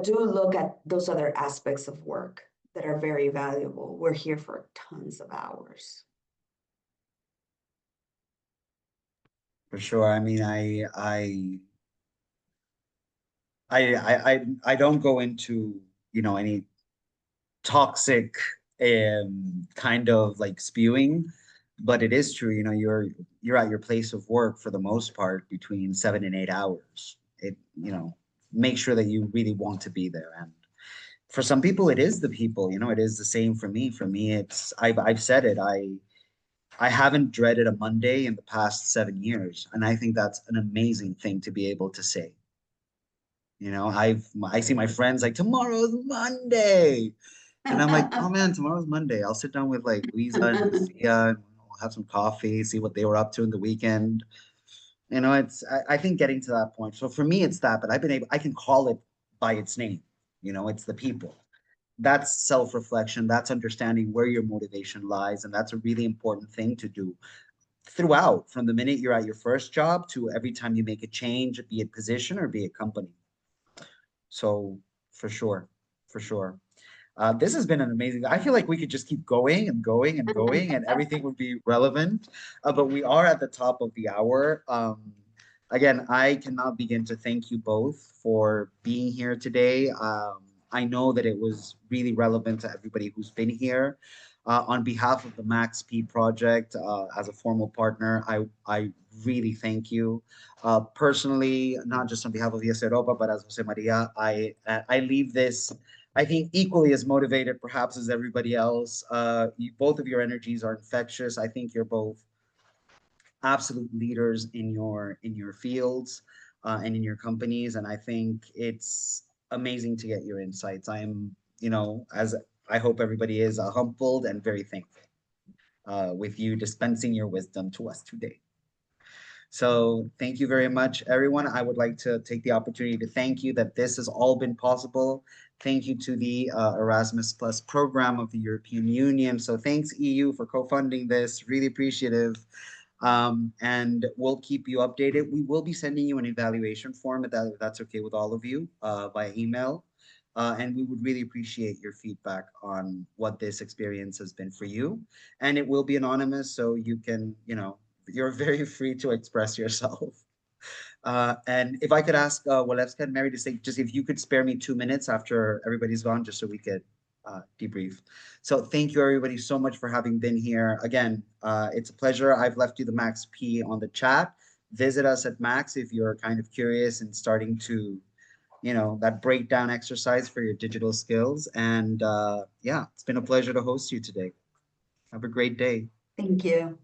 do look at those other aspects of work that are very valuable. We're here for tons of hours. For sure. I mean, I don't go into, you know, any toxic kind of like spewing, but it is true, you know, you're at your place of work for the most part between 7 and 8 hours. It, you know, make sure that you really want to be there. And for some people it is the people, you know, it is the same for me. For me, it's I've said it, I haven't dreaded a Monday in the past 7 years. And I think that's an amazing thing to be able to say. You know, I see my friends like, tomorrow's Monday. And I'm like, oh man, tomorrow's Monday. I'll sit down with like Luisa and Lucia and we'll have some coffee, see what they were up to in the weekend. You know, I think getting to that point. So for me, it's that, but I can call it by its name. You know, it's the people. That's self-reflection. That's understanding where your motivation lies. And that's a really important thing to do throughout, from the minute you're at your first job to every time you make a change, be it position or be it company. So for sure, for sure. This has been an amazing. I feel like we could just keep going and going and going, and everything would be relevant. But we are at the top of the hour. Again, I cannot begin to thank you both for being here today. I know that it was really relevant to everybody who's been here. On behalf of the MaxP project, as a formal partner, I really thank you. Personally, not just on behalf of Yes Europa, but as Jose Maria, I leave this, I think, equally as motivated perhaps as everybody else. Both of your energies are infectious. I think you're both absolute leaders in your fields and in your companies. And I think it's amazing to get your insights. I am, you know, as I hope everybody is, humbled and very thankful with you dispensing your wisdom to us today. So thank you very much, everyone. I would like to take the opportunity to thank you that this has all been possible. Thank you to the Erasmus Plus program of the European Union. So thanks, EU, for co-funding this. Really appreciative. And we'll keep you updated. We will be sending you an evaluation form if that's okay with all of you by email. And we would really appreciate your feedback on what this experience has been for you. And it will be anonymous, so you can, you know, you're very free to express yourself. And if I could ask Walevska and Mary to say, just if you could spare me 2 minutes after everybody's gone, just so we could debrief. So thank you, everybody, so much for having been here. Again, it's a pleasure. I've left you the MaxP on the chat. Visit us at Max if you're kind of curious and starting to that breakdown exercise for your digital skills. And yeah, it's been a pleasure to host you today. Have a great day. Thank you.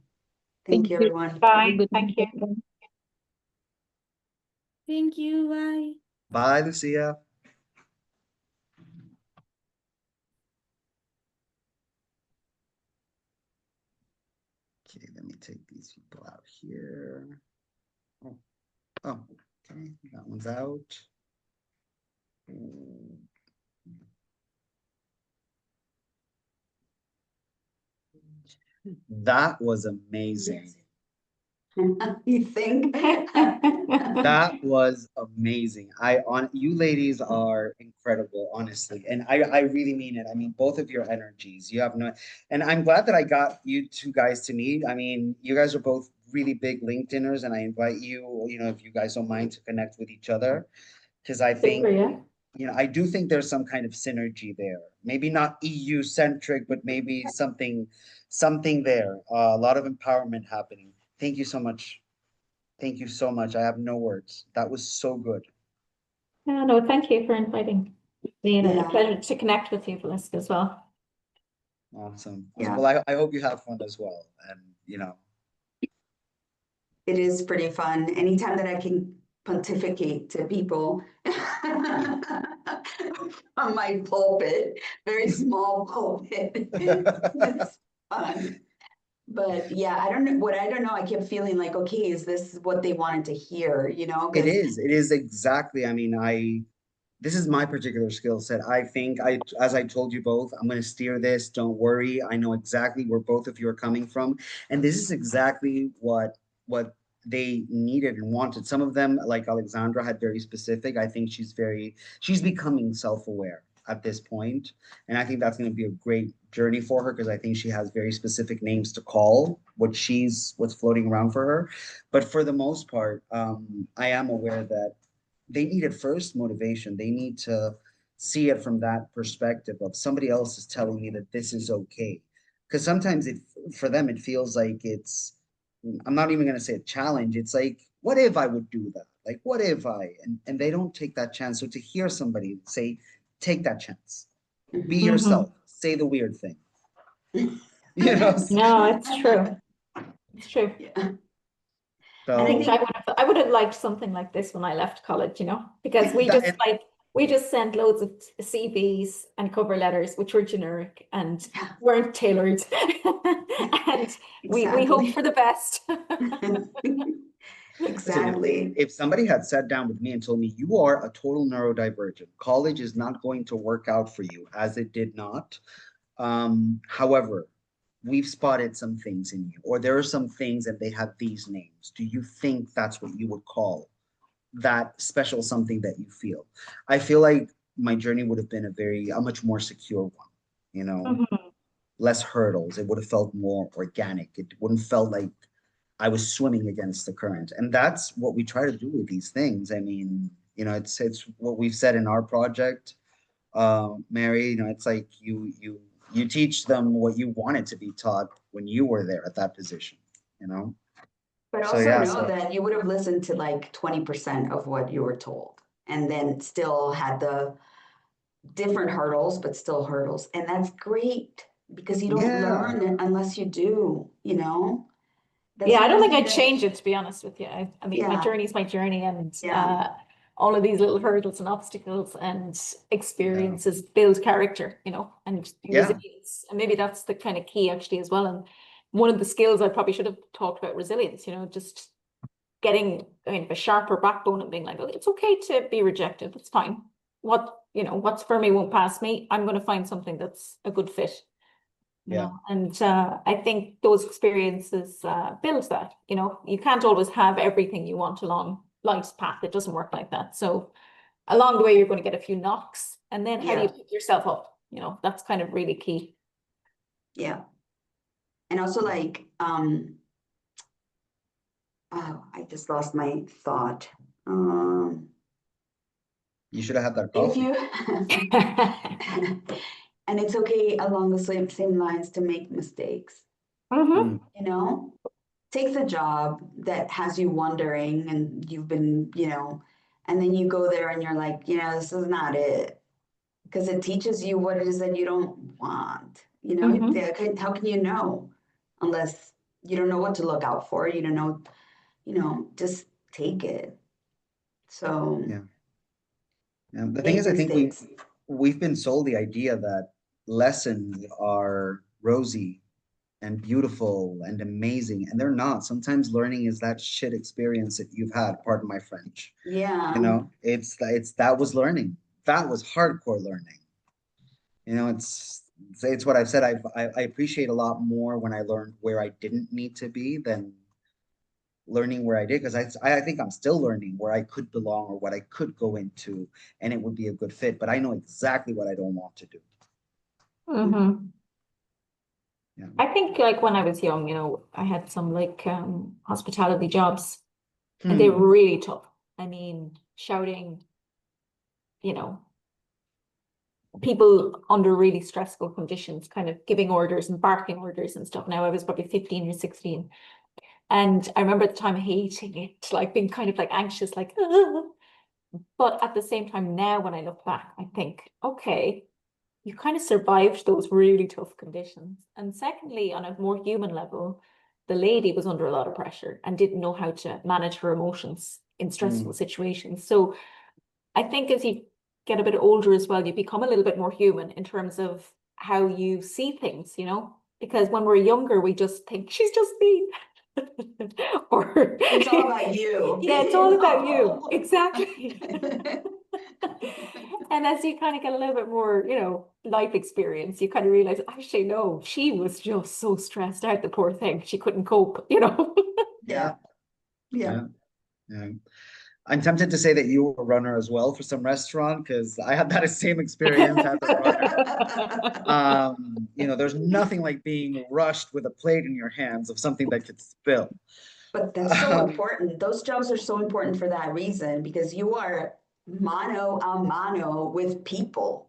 Thank Thank you, you. everyone. Have a Bye. good Thank night. you. Thank you. Bye. Bye, Lucia. Okay, let me take these people out here. Oh, okay, that one's out. That was amazing. You think? That was amazing. You ladies are incredible, honestly. And I really mean it. I mean, both of your energies, you have no, and I'm glad that I got you two guys to meet. I mean, you guys are both really big LinkedIners, and I invite you, if you guys don't mind, to connect with each other. Because I think, Super, yeah. I do think there's some kind of synergy there. Maybe not EU centric, but maybe something there. A lot of empowerment happening. Thank you so much. Thank you so much. I have no words. That was so good. Yeah, no, thank you for inviting me, and a Yeah. pleasure to connect with you, Walevska, as well. Awesome. Yeah. Well, I hope you have fun as well. And, It is pretty fun. Anytime that I can pontificate to people on my pulpit, very small pulpit, it's fun. But yeah, I don't know. I kept feeling like, okay, is this what they wanted to hear? it is exactly. I mean, this is my particular skill set. I think as I told you both, I'm going to steer this. Don't worry. I know exactly where both of you are coming from. And this is exactly what they needed and wanted. Some of them, like Alexandra, had very specific. I think she's becoming self-aware at this point. And I think that's going to be a great journey for her, because I think she has very specific names to call what's floating around for her. But for the most part, I am aware that they needed first motivation. They need to see it from that perspective of somebody else is telling me that this is okay. Because sometimes for them, it feels like I'm not even going to say a challenge. It's like, what if I would do that? Like, what if and they don't take that chance. So to hear somebody say, take that chance, be yourself, say the weird thing. No, it's true. It's true. Yeah. So, I think I would have liked something like this when I left college, because we just sent loads of CVs and cover letters which were generic and weren't tailored, and we hoped for the best. Exactly. If somebody had sat down with me and told me you are a total neurodivergent, college is not going to work out for you, as it did not. However, we've spotted some things in you, or there are some things and they have these names. Do you think that's what you would call that special something that you feel? I feel like my journey would have been a much more secure one, less hurdles. It would have felt more organic. It wouldn't felt like I was swimming against the current. And that's what we try to do with these things. I mean, it's what we've said in our project, Mary, it's like you teach them what you wanted to be taught when you were there at that position, But So, also yeah, know that you would have listened to like 20% of what you were told, and then still had the different hurdles, but still hurdles. And that's great, because you don't learn unless you do, That's Yeah, I don't another think thing I'd that- change it, to be honest with you. I mean, my Yeah. journey is my journey, and Yeah. all of these little hurdles and obstacles and experiences build character, and resilience. And maybe that's the kind of key actually as well. And one of the skills I probably should have talked about, resilience, just getting kind of a sharper backbone and being like, oh, it's okay to be rejected. It's fine. What's for me won't pass me. I'm going to find something that's a good fit. And I think those experiences build that. You can't always have everything you want along life's path. It doesn't work like that. So along the way, you're going to get a few knocks, and then how do you pick yourself up? That's kind of really key. Yeah. And also like, oh, I just lost my thought. You should have had that If coffee. you, and it's okay along the same lines to make mistakes. Take the job that has you wondering, and you've been, And then you go there and you're like, this is not it. Because it teaches you what it is that you don't want. How can you know unless you don't know what to look out for? You don't know, just take it. So Yeah. The thing is, I think we've been sold the idea that lessons are rosy and beautiful and amazing, and they're not. Sometimes learning is that shit experience that you've had, pardon my French. Yeah. It's that was learning. That was hardcore learning. It's what I've said. I appreciate a lot more when I learned where I didn't need to be than learning where I did, because I think I'm still learning where I could belong or what I could go into, and it would be a good fit. But I know exactly what I don't want to do. Yeah. I think like when I was young, I had some like hospitality jobs and they were really tough. I mean, shouting, people under really stressful conditions, kind of giving orders and barking orders and stuff. Now I was probably 15 or 16. And I remember at the time hating it, like being kind of like anxious, like, ugh. But at the same time, now when I look back, I think, okay, you kind of survived those really tough conditions. And secondly, on a more human level, the lady was under a lot of pressure and didn't know how to manage her emotions in stressful situations. So I think as you get a bit older as well, you become a little bit more human in terms of how you see things, because when we're younger, we just think she's just mean. Or it's all about you. Yeah, it's all about you. Exactly. And as you kind of get a little bit more, life experience, you kind of realize, actually, no, she was just so stressed out, the poor thing. She couldn't cope, Yeah. I'm tempted to say that you were a runner as well for some restaurant, because I had that same experience as a runner. There's nothing like being rushed with a plate in your hands of something that could spill. But that's so important. Those jobs are so important for that reason, because you are mano a mano with people,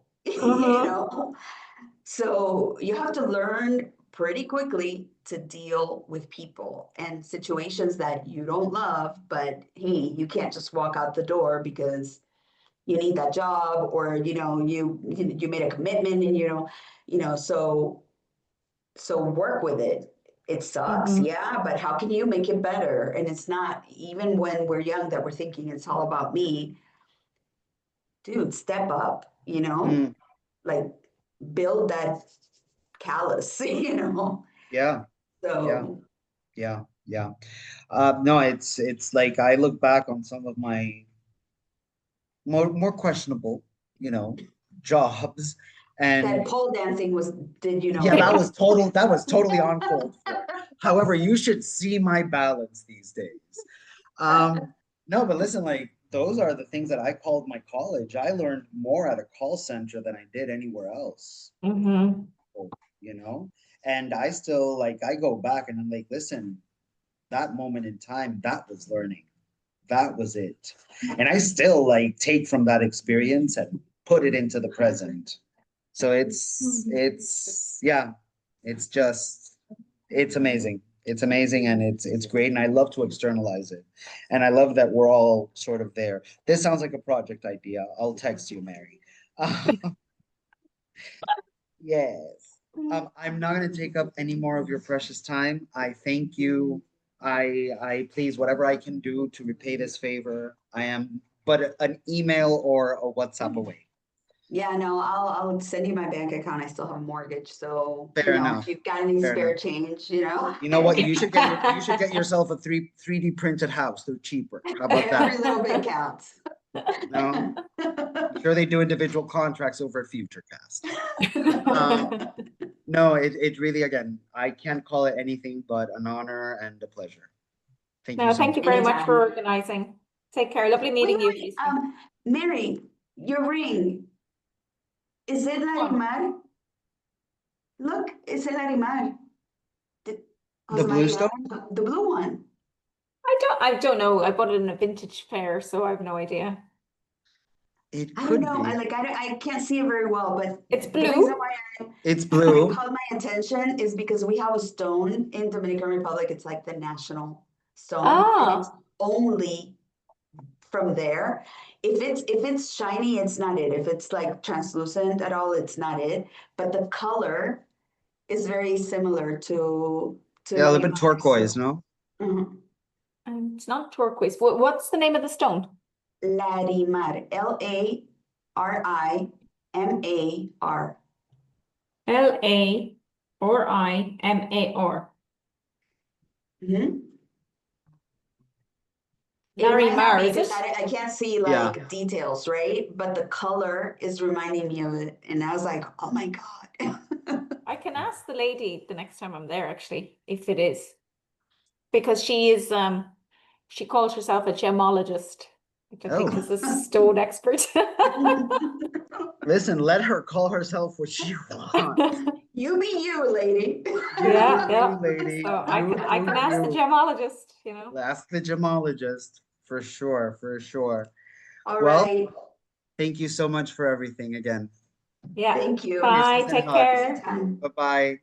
So you have to learn pretty quickly to deal with people and situations that you don't love, but hey, you can't just walk out the door because you need that job, or you made a commitment, and so work with it. It sucks, yeah, but how can you make it better? And it's not, even when we're young, that we're thinking it's all about me. Dude, step up, like build that callus, Yeah. So Yeah. No, it's like I look back on some of my more questionable, jobs, and that pole dancing yeah, that was totally uncalled for. However, you should see my balance these days. No, but listen, like those are the things that I called my college. I learned more at a call center than I did anywhere else. And I still I go back and I'm like, listen, that moment in time, that was learning. That was it. And I still take from that experience and put it into the present. So it's amazing. It's amazing, and it's great, and I love to externalize it. And I love that we're all sort of there. This sounds like a project idea. I'll text you, Mary. Yes. I'm not going to take up any more of your precious time. I thank you. I please, whatever I can do to repay this favor, I am but an email or a WhatsApp away. Yeah, no, I'll send you my bank account. I still have a mortgage, so Fair enough. if you've got any spare change, You know what? You should get yourself a 3D printed house. They're cheaper. How about that? Every little bit counts. No, I'm sure they do individual contracts over at FutureCast. No, it really, again, I can't call it anything but an honor and a pleasure. Thank you so thank you very much for organizing. Take care. Lovely meeting you. Mary, your ring. Is it Larimar? Look, it's a Larimar. The blue stone? The blue one. I don't know. I bought it in a vintage fair, so I have no idea. It I could don't know. be. I can't see it very well, but it's blue. The reason why it's blue. It caught my attention is because we have a stone in Dominican Republic. It's like the national stone. And it's only from there. if it's shiny, it's not it. If it's like translucent at all, it's not it. But the color is very similar to Yeah, a little bit turquoise, no? Mhm. And it's not turquoise. What's the name of the stone? Larimar, Larimar. Larimar. Mhm. It might not Larimar, be is because it? I can't see like details, right? But the color is reminding me of it, and I was like, oh my God. I can ask the lady the next time I'm there, actually, if it is. Because she is, she calls herself a gemologist, which I think is a stone expert. Listen, let her call herself what she wants. You be you, lady. Yeah, You, yeah. lady. So I You can do ask the you. gemologist, you know. Ask the gemologist for sure, for sure. All Well, right. thank you so much for everything again. Yeah. Thank you. Bye. Kisses and Take hugs. care. Anytime. Bye-bye.